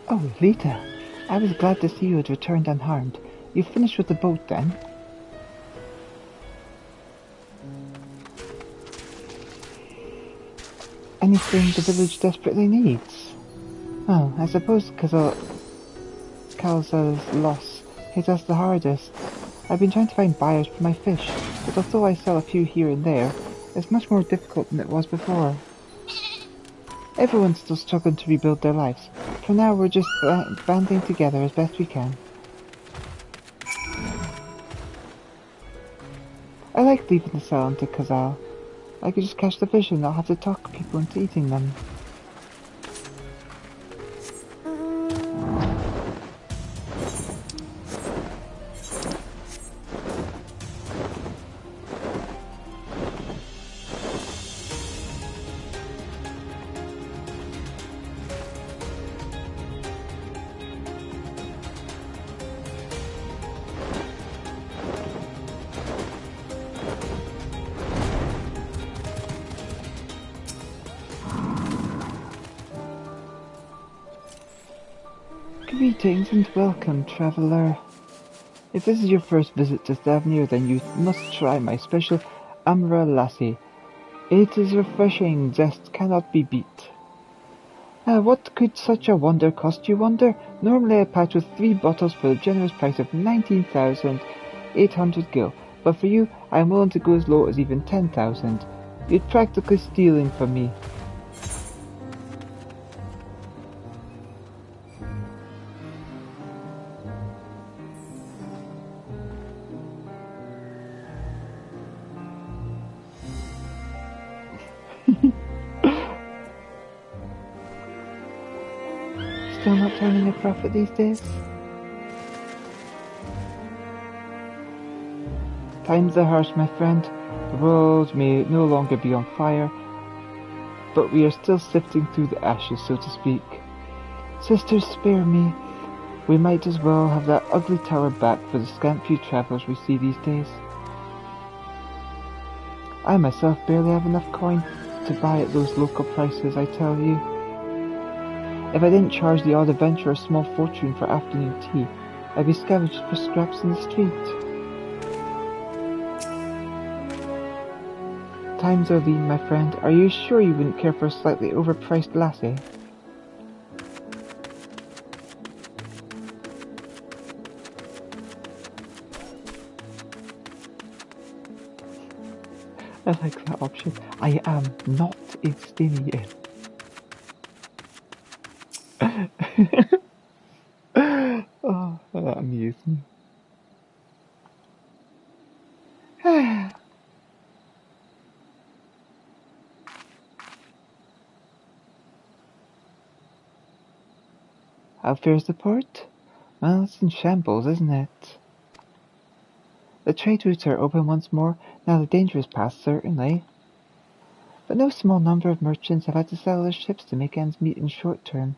Oh, Elita, I was glad to see you had returned unharmed. You finished with the boat then? Anything the village desperately needs? Oh, I suppose Kalza's loss hit us the hardest. I've been trying to find buyers for my fish, but although I sell a few here and there, it's much more difficult than it was before. Everyone's still struggling to rebuild their lives. For now, we're just banding together as best we can. I like leaving the cell to Kazal. I could just catch the fish and not have to talk people into eating them. Greetings and welcome, traveller. If this is your first visit to Thavnir, then you must try my special Amra Lassi. It is refreshing, zest cannot be beat. What could such a wonder cost, you wonder? Normally I patch with 3 bottles for the generous price of 19,800 gil, but for you I am willing to go as low as even 10,000. You're practically stealing from me. Still not turning a profit these days? Times are harsh, my friend. The world may no longer be on fire, but we are still sifting through the ashes, so to speak. Sisters, spare me. We might as well have that ugly tower back for the scant few travellers we see these days. I myself barely have enough coin to buy at those local prices, I tell you. If I didn't charge the odd adventurer a small fortune for afternoon tea, I'd be scavenged for scraps in the street. Times are lean, my friend. Are you sure you wouldn't care for a slightly overpriced lassie? I like that option. I am not Estonian. Oh, that amused me. How fares the port? Well, it's in shambles, isn't it? The trade routes are open once more, now the danger is past, certainly. But no small number of merchants have had to sell their ships to make ends meet in short term.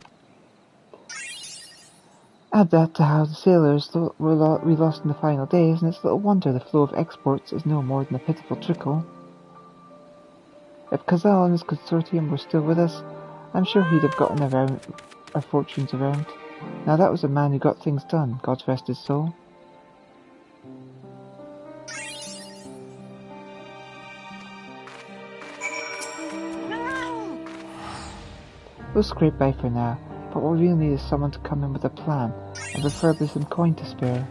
Add that to how the sailors we lost in the final days, and it's little wonder the flow of exports is no more than a pitiful trickle. If Kazal and his consortium were still with us, I'm sure he'd have gotten our fortunes around. Now that was a man who got things done, God rest his soul. We'll scrape by for now, but what we really need is someone to come in with a plan, and preferably some coin to spare.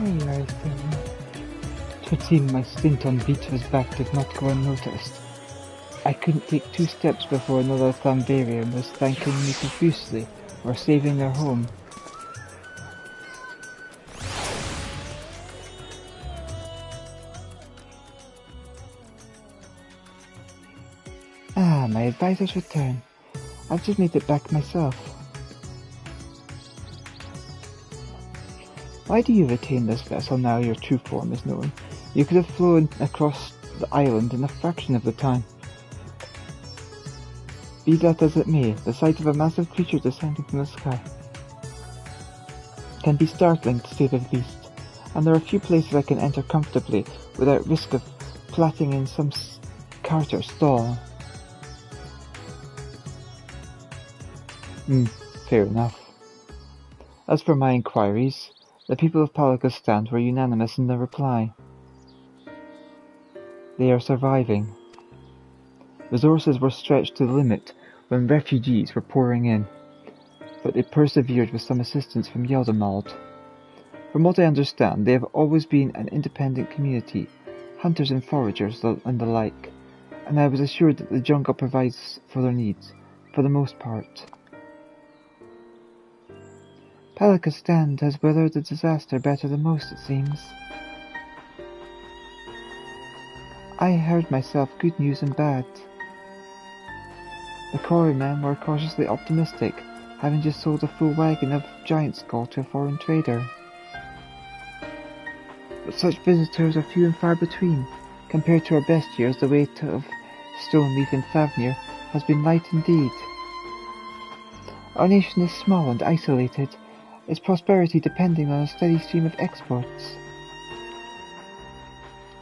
Aye, I think. 'Twould seem my stint on Vita's back did not go unnoticed. I couldn't take 2 steps before another Thambarian was thanking me profusely for saving their home. Ah, my advisor's return. I've just made it back myself. Why do you retain this vessel now your true form is known? You could have flown across the island in a fraction of the time. Be that as it may, the sight of a massive creature descending from the sky can be startling to say the least, and there are few places I can enter comfortably without risk of platting in some cart or stall. Fair enough. As for my inquiries, the people of Palakistan were unanimous in their reply. They are surviving. Resources were stretched to the limit when refugees were pouring in, but they persevered with some assistance from Yaldamald. From what I understand, they have always been an independent community, hunters and foragers and the like, and I was assured that the jungle provides for their needs, for the most part. Palakistan has weathered the disaster better than most, it seems. I heard myself good news and bad. The quarrymen were cautiously optimistic, having just sold a full wagon of giant skull to a foreign trader. But such visitors are few and far between. Compared to our best years, the weight of Stoneleaf and Thavnir has been light indeed. Our nation is small and isolated, its prosperity depending on a steady stream of exports.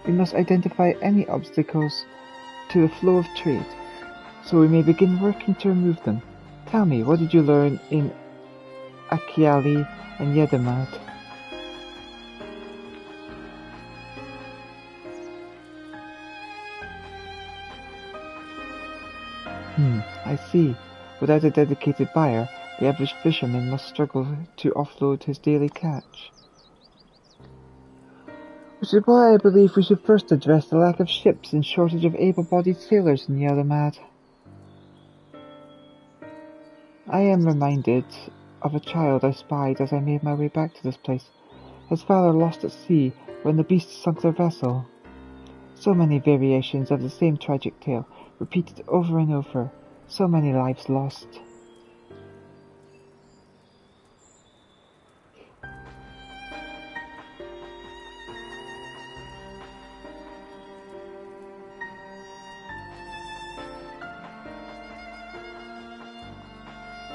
We must identify any obstacles to the flow of trade, so we may begin working to remove them. Tell me, what did you learn in Akiali and Yedamad? I see. Without a dedicated buyer, the average fisherman must struggle to offload his daily catch. Which is why I believe we should first address the lack of ships and shortage of able-bodied sailors in Yedamad. I am reminded of a child I spied as I made my way back to this place. His father lost at sea when the beasts sunk their vessel. So many variations of the same tragic tale, repeated over and over. So many lives lost.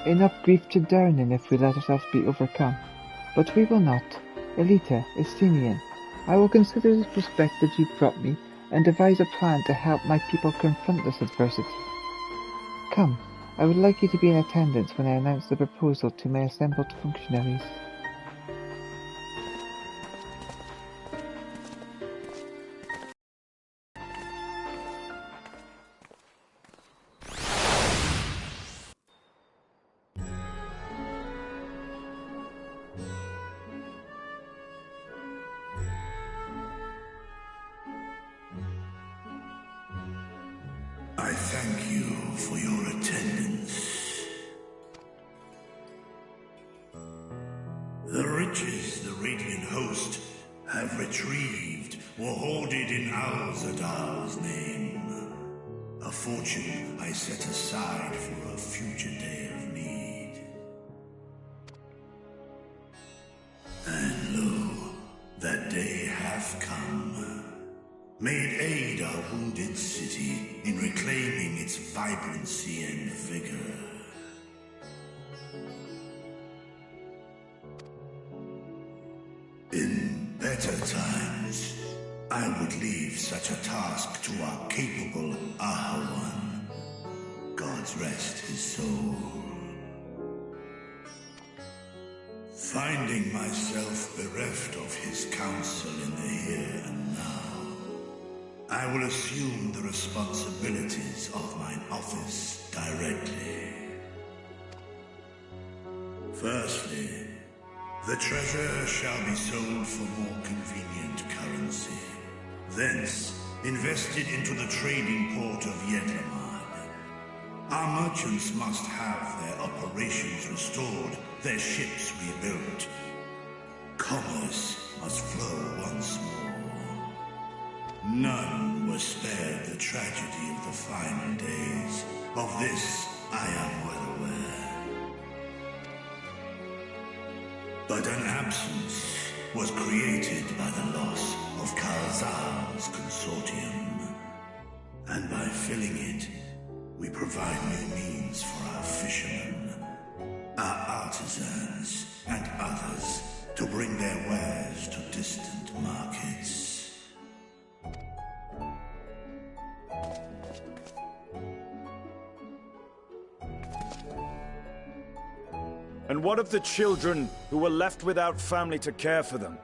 Enough grief to drown in if we let ourselves be overcome. But we will not. Elita, Estinian, I will consider this respect that you've brought me, and devise a plan to help my people confront this adversity. Come, I would like you to be in attendance when I announce the proposal to my assembled functionaries. I thank you for your attendance. The riches the Radiant Host have retrieved were hoarded in Al-Zadar's name. A fortune I set aside for a future day of need. And lo, that day hath come. May it aid our wounded city in reclaiming its vibrancy and vigor. In better times, I would leave such a task to our capable Ahawan. God's rest his soul. Finding myself bereft of his counsel in the here and now, I will assume the responsibilities of mine office directly. Firstly, The treasure shall be sold for more convenient currency. Thence, invested into the trading port of Yedlamad. Our merchants must have their operations restored, their ships rebuilt. Commerce must flow once more. None were spared the tragedy of the final days. Of this, I am well aware. But an absence was created by the loss of Kalzar's consortium. And by filling it, we provide new means for our fishermen, our artisans, and others to bring their wares to distant markets. And what of the children who were left without family to care for them?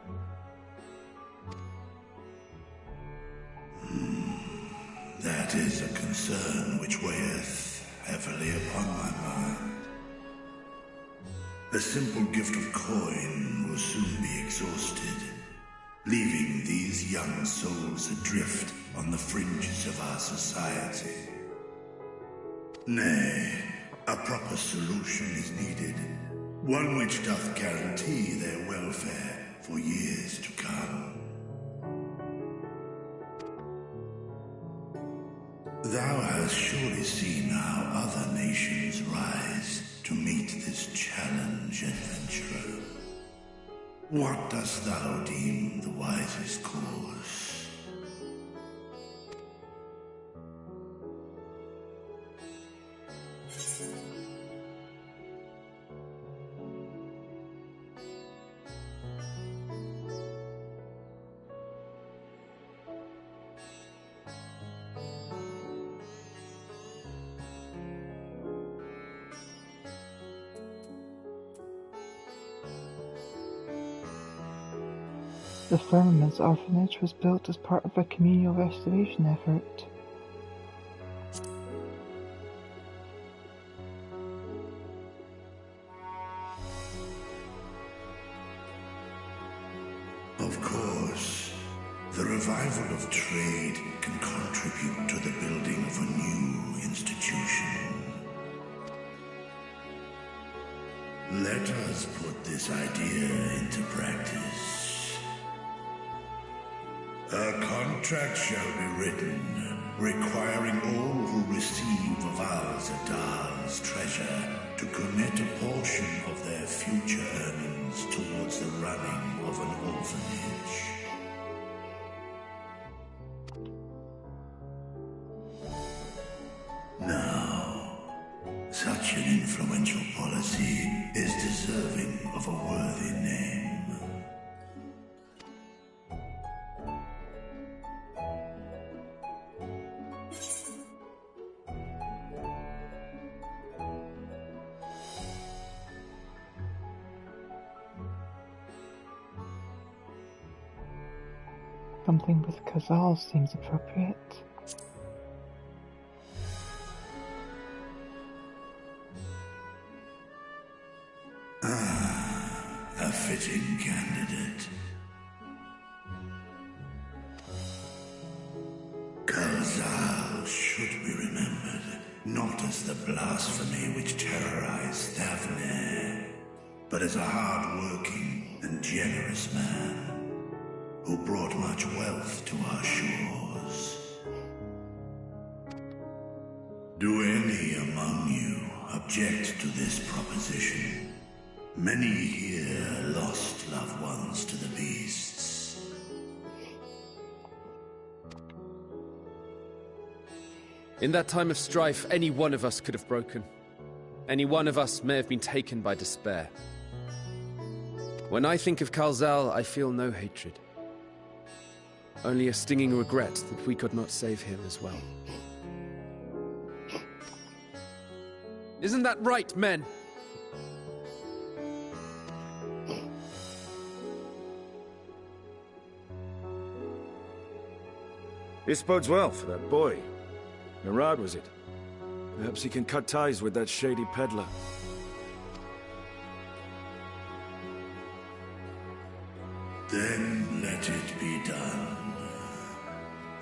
That is a concern which weigheth heavily upon my mind. The simple gift of coin will soon be exhausted, leaving these young souls adrift on the fringes of our society. Nay, a proper solution is needed, one which doth guarantee their welfare for years to come. Thou hast surely seen how other nations rise to meet this challenge, adventurer. What dost thou deem the wisest course? The Firmament's orphanage was built as part of a communal restoration effort. Of course, the revival of trade can contribute to the building of a new institution. Let us put this idea into practice. A contract shall be written, requiring all who receive of Al-Zadar's treasure to commit a portion of their future earnings towards the running of an orphanage. Now, such an influential policy is deserving of a worthy name. Something with Kazal seems appropriate. A fitting candidate. Kazal should be remembered, not as the blasphemy which terrorized Daphne, but as a hard-working and generous man who brought much wealth to our shores. Do any among you object to this proposition? Many here lost loved ones to the beasts. In that time of strife, any one of us could have broken. Any one of us may have been taken by despair. When I think of Kalzal, I feel no hatred. Only a stinging regret that we could not save him as well. Isn't that right, men? This bodes well for that boy. Murad, was it? Perhaps he can cut ties with that shady peddler. Then let it be done.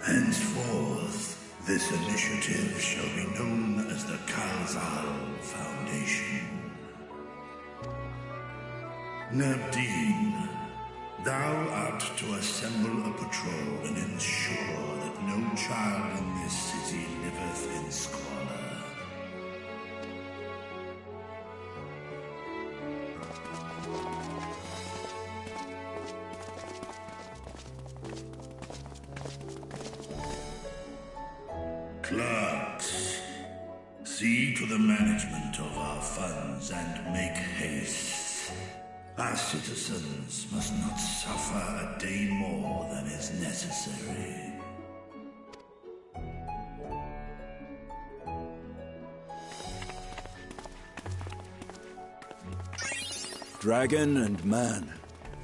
Henceforth, this initiative shall be known as the Kalzal Foundation. Nabdeen, thou art to assemble a patrol and ensure that no child in this city liveth in squalor. Clerks, see to the management of our funds and make haste. Our citizens must not suffer a day more than is necessary. Dragon and man,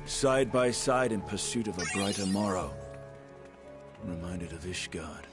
side by side in pursuit of a brighter morrow. I'm reminded of Ishgard.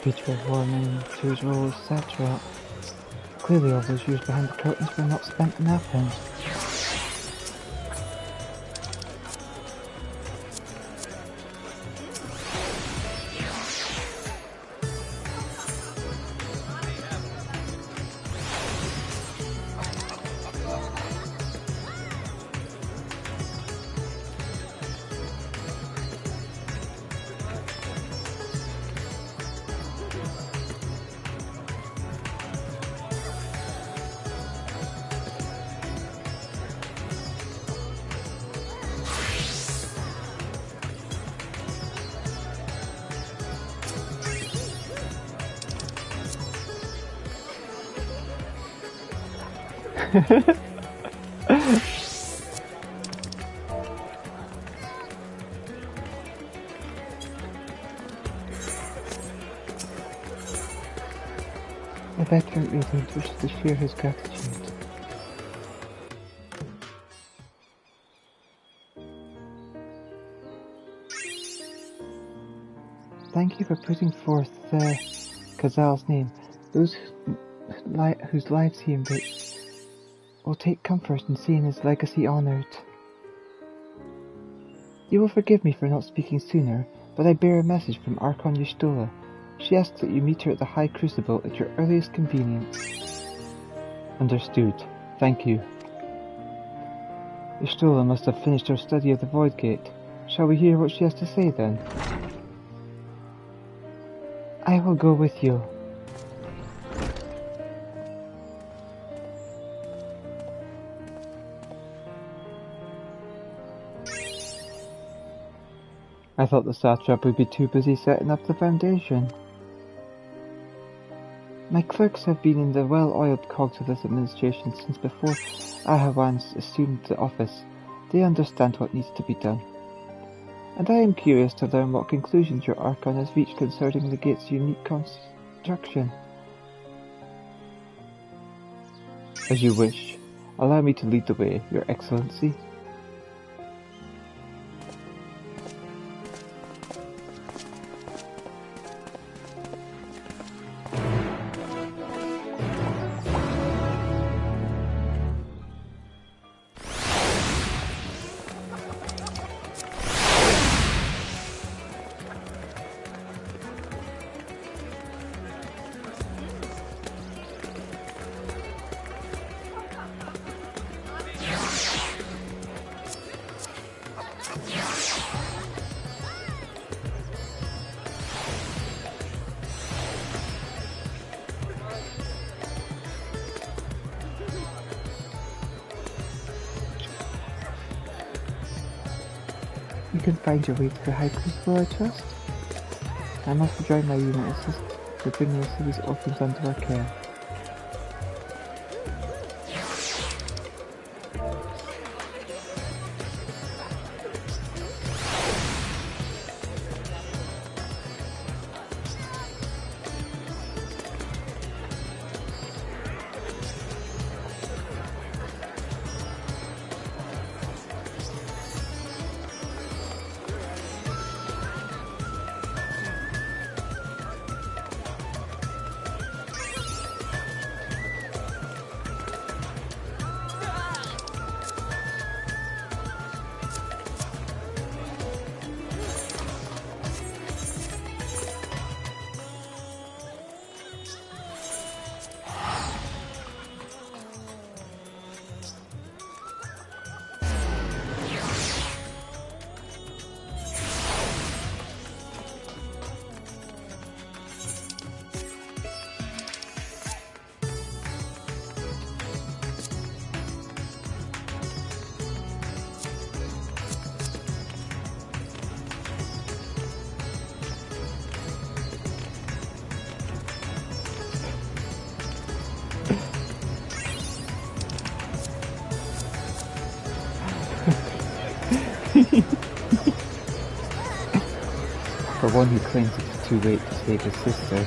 Feature warning to his role as satrap. Clearly all those years behind the curtains were not spent napping. The veteran agent wishes to share his gratitude. Thank you for putting forth Kazal's name. Those whose lives he enriched will take comfort in seeing his legacy honoured. You will forgive me for not speaking sooner, but I bear a message from Archon Y'shtola. She asks that you meet her at the High Crucible at your earliest convenience. Understood. Thank you. Y'shtola must have finished her study of the Void Gate. Shall we hear what she has to say then? I will go with you. I thought the satrap would be too busy setting up the foundation. My clerks have been in the well-oiled cogs of this administration since before Ahawans assumed the office. They understand what needs to be done. And I am curious to learn what conclusions your Archon has reached concerning the gate's unique construction. As you wish. Allow me to lead the way, Your Excellency. You can find your way to the High Crucible, I trust. I must rejoin my unit and assist to bring the city's orphans under our care. For one who claims it is too late to save his sister,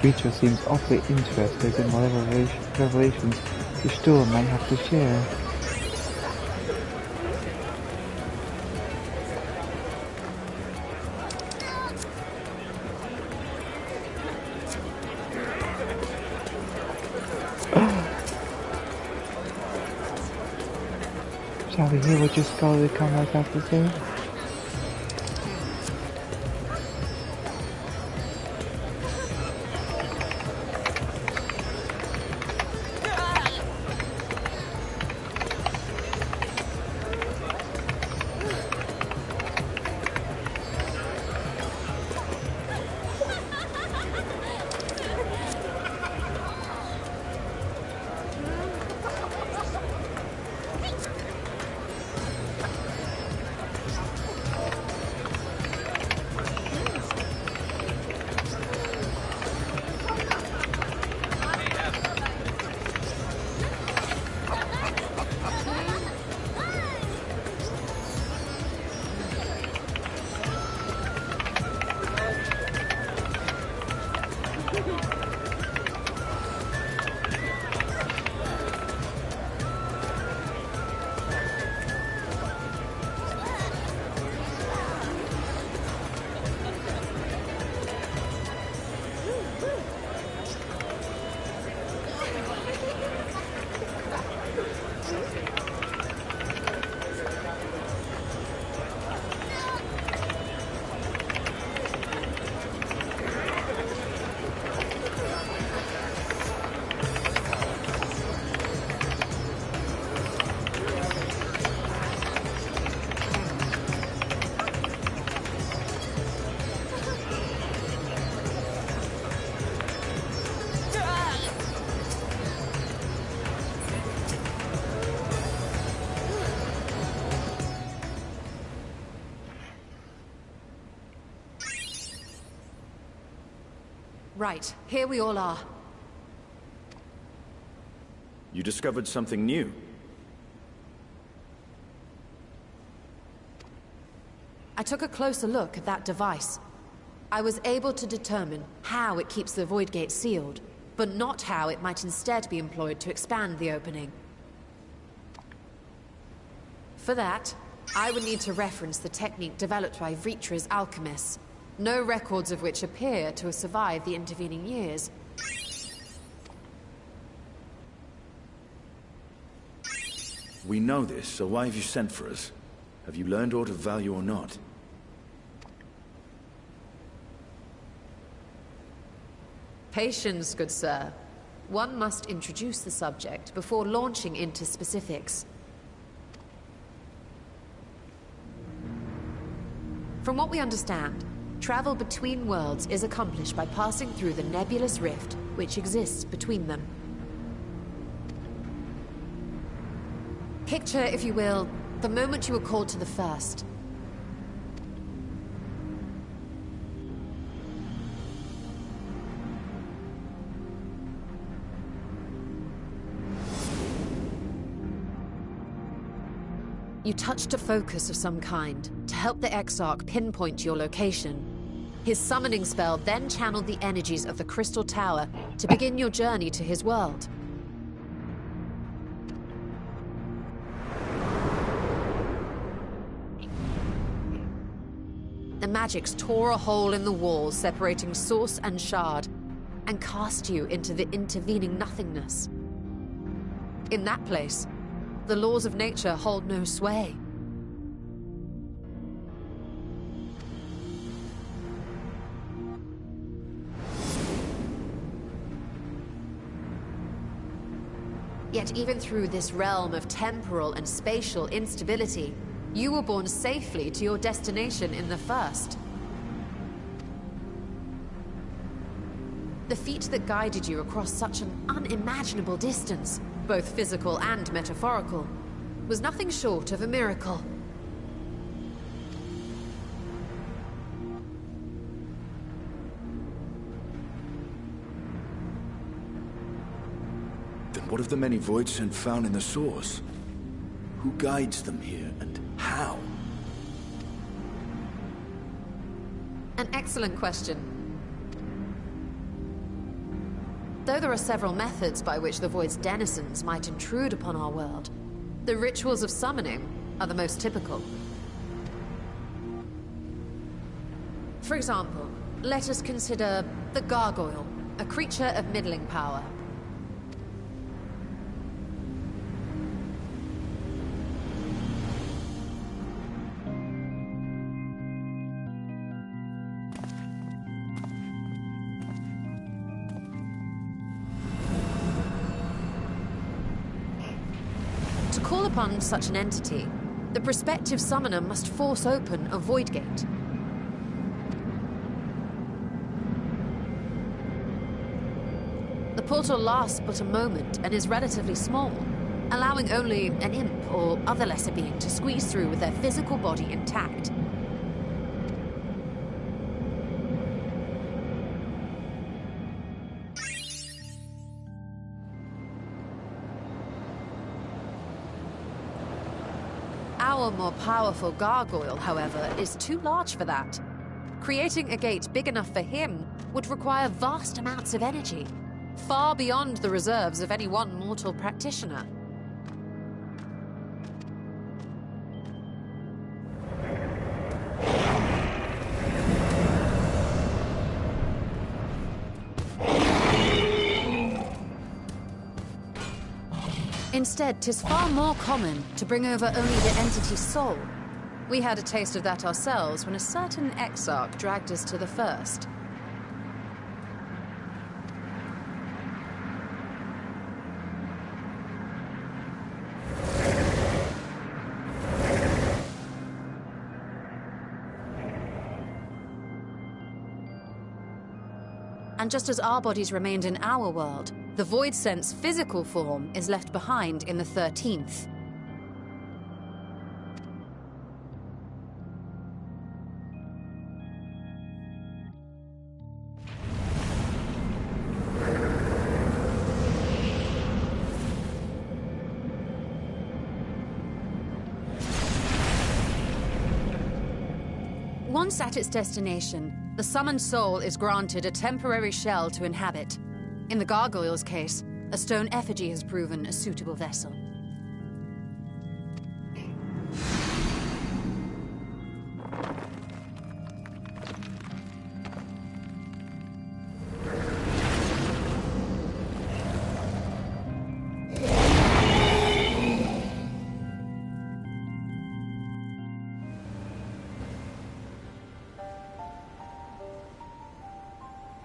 Rachel seems awfully interested in whatever revelations the Stolen might have to share. Shall we hear what your scholarly comrades have to say? Right, here we all are. You discovered something new. I took a closer look at that device. I was able to determine how it keeps the Void Gate sealed, but not how it might instead be employed to expand the opening. For that, I would need to reference the technique developed by Vritra's alchemists, no records of which appear to have survived the intervening years. We know this, so why have you sent for us? Have you learned aught of value or not? Patience, good sir. One must introduce the subject before launching into specifics. From what we understand, travel between worlds is accomplished by passing through the nebulous rift which exists between them. Picture, if you will, the moment you were called to the First. You touched a focus of some kind to help the Exarch pinpoint your location. His summoning spell then channeled the energies of the Crystal Tower to begin your journey to his world. The magics tore a hole in the wall separating source and shard, and cast you into the intervening nothingness. In that place, the laws of nature hold no sway. Yet even through this realm of temporal and spatial instability, you were borne safely to your destination in the First. The feat that guided you across such an unimaginable distance, both physical and metaphorical, was nothing short of a miracle. Then what of the many void sent found in the source? Who guides them here, and how? An excellent question. Though there are several methods by which the Void's denizens might intrude upon our world, the rituals of summoning are the most typical. For example, let us consider the Gargoyle, a creature of middling power. Upon such an entity, the prospective summoner must force open a void gate. The portal lasts but a moment and is relatively small, allowing only an imp or other lesser being to squeeze through with their physical body intact. Our more powerful gargoyle, however, is too large for that. Creating a gate big enough for him would require vast amounts of energy, far beyond the reserves of any one mortal practitioner. Instead, 'tis far more common to bring over only the entity's soul. We had a taste of that ourselves when a certain Exarch dragged us to the First. And just as our bodies remained in our world, the Void Sense physical form is left behind in the 13th. Once at its destination, the summoned soul is granted a temporary shell to inhabit. In the gargoyle's case, a stone effigy has proven a suitable vessel.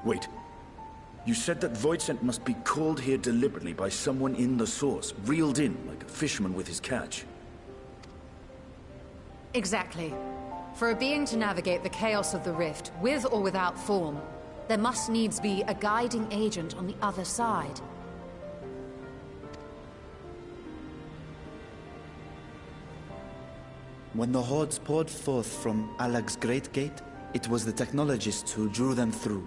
Wait. You said that Voidsent must be called here deliberately by someone in the source, reeled in like a fisherman with his catch. Exactly. For a being to navigate the chaos of the rift, with or without form, there must needs be a guiding agent on the other side. When the hordes poured forth from Alag's Great Gate, it was the technologists who drew them through.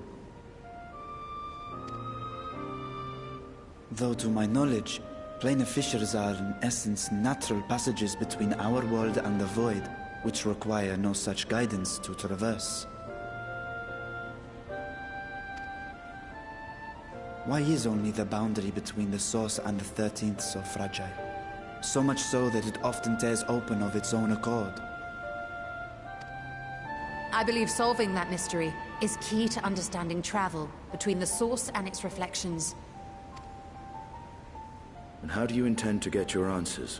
Though to my knowledge, planar fissures are in essence natural passages between our world and the void, which require no such guidance to traverse. Why is only the boundary between the source and the 13th so fragile? So much so that it often tears open of its own accord. I believe solving that mystery is key to understanding travel between the source and its reflections. And how do you intend to get your answers?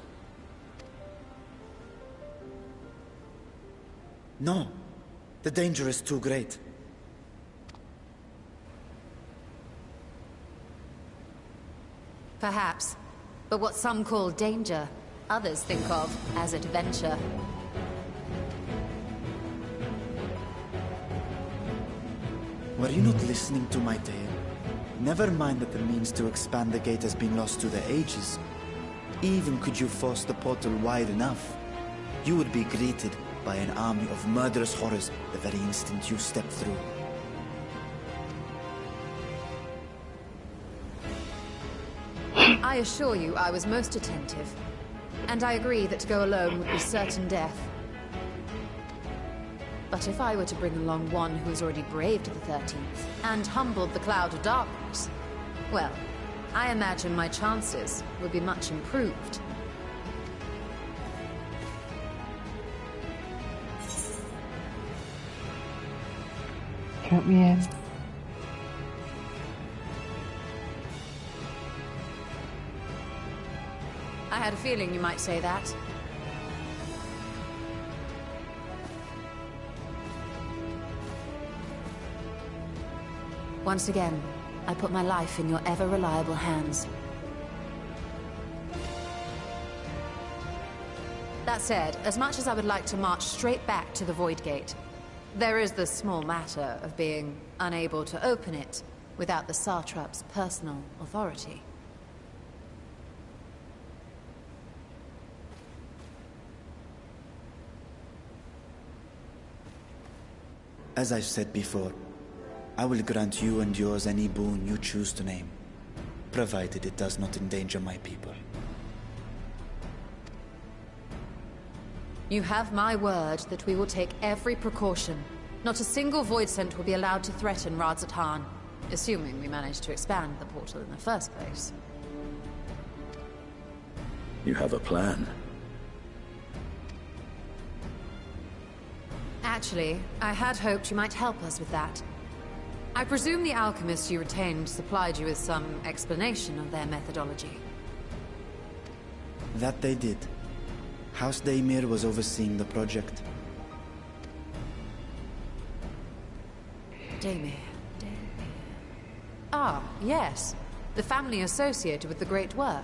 No. The danger is too great. Perhaps. But what some call danger, others think of as adventure. Were you not listening to my tale? Never mind that the means to expand the gate has been lost to the ages. Even could you force the portal wide enough, you would be greeted by an army of murderous horrors the very instant you step through. I assure you I was most attentive. And I agree that to go alone would be certain death. But if I were to bring along one who has already braved the 13th, and humbled the Cloud of Darkness, well, I imagine my chances would be much improved. Count me in. I had a feeling you might say that. Once again, I put my life in your ever-reliable hands. That said, as much as I would like to march straight back to the Void Gate, there is the small matter of being unable to open it without the Satrap's personal authority. As I've said before, I will grant you and yours any boon you choose to name, provided it does not endanger my people. You have my word that we will take every precaution. Not a single Voidsent will be allowed to threaten Radzatan, assuming we manage to expand the portal in the first place. You have a plan. Actually, I had hoped you might help us with that. I presume the alchemists you retained supplied you with some explanation of their methodology. That they did. House Daimir was overseeing the project. Daimir. Ah, yes. The family associated with the great work.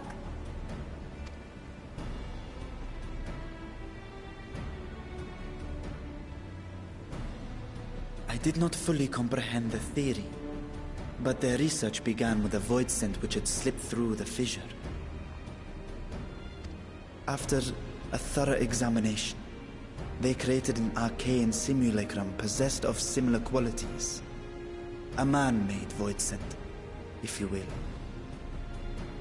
I did not fully comprehend the theory, but their research began with a Voidsent which had slipped through the fissure. After a thorough examination, they created an arcane simulacrum possessed of similar qualities. A man-made Voidsent, if you will.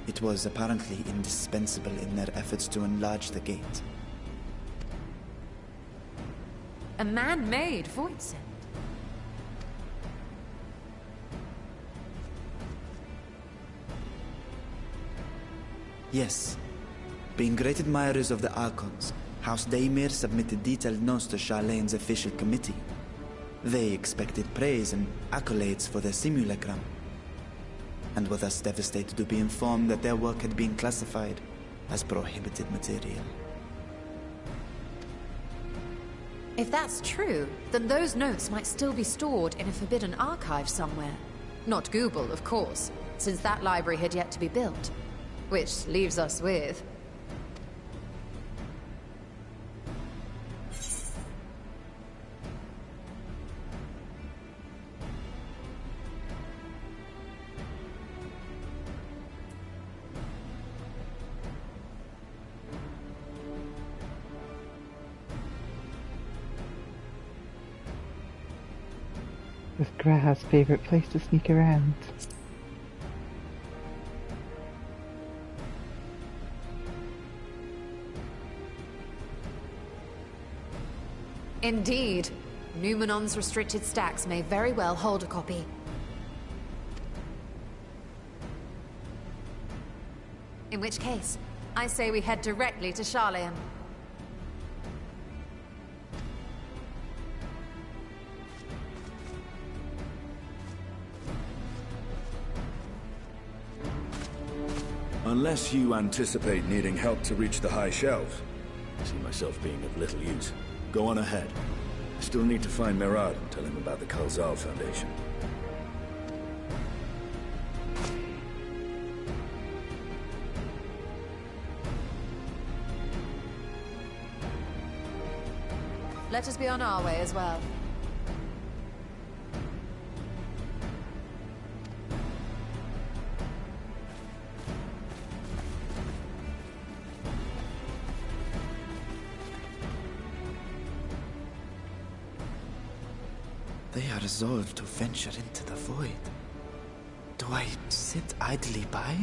It was apparently indispensable in their efforts to enlarge the gate. A man-made void send. Yes. Being great admirers of the Archons, House Daemir submitted detailed notes to Charlene's official committee. They expected praise and accolades for their simulacrum, and were thus devastated to be informed that their work had been classified as prohibited material. If that's true, then those notes might still be stored in a forbidden archive somewhere. Not Google, of course, since that library had yet to be built. Which leaves us with... It's Graha's favorite place to sneak around. Indeed. Numenon's restricted stacks may very well hold a copy. In which case, I say we head directly to Charleon. Unless you anticipate needing help to reach the high shelves, I see myself being of little use. Go on ahead. I still need to find Mirad and tell him about the Kalzal Foundation. Let us be on our way as well. They are resolved to venture into the void. Do I sit idly by?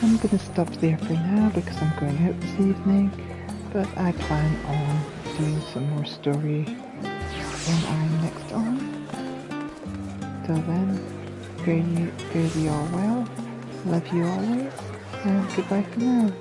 I'm gonna stop there for now because I'm going out this evening, but I plan on doing some more story when I'm next on. Till then, fare thee all well, love you always, and goodbye for now.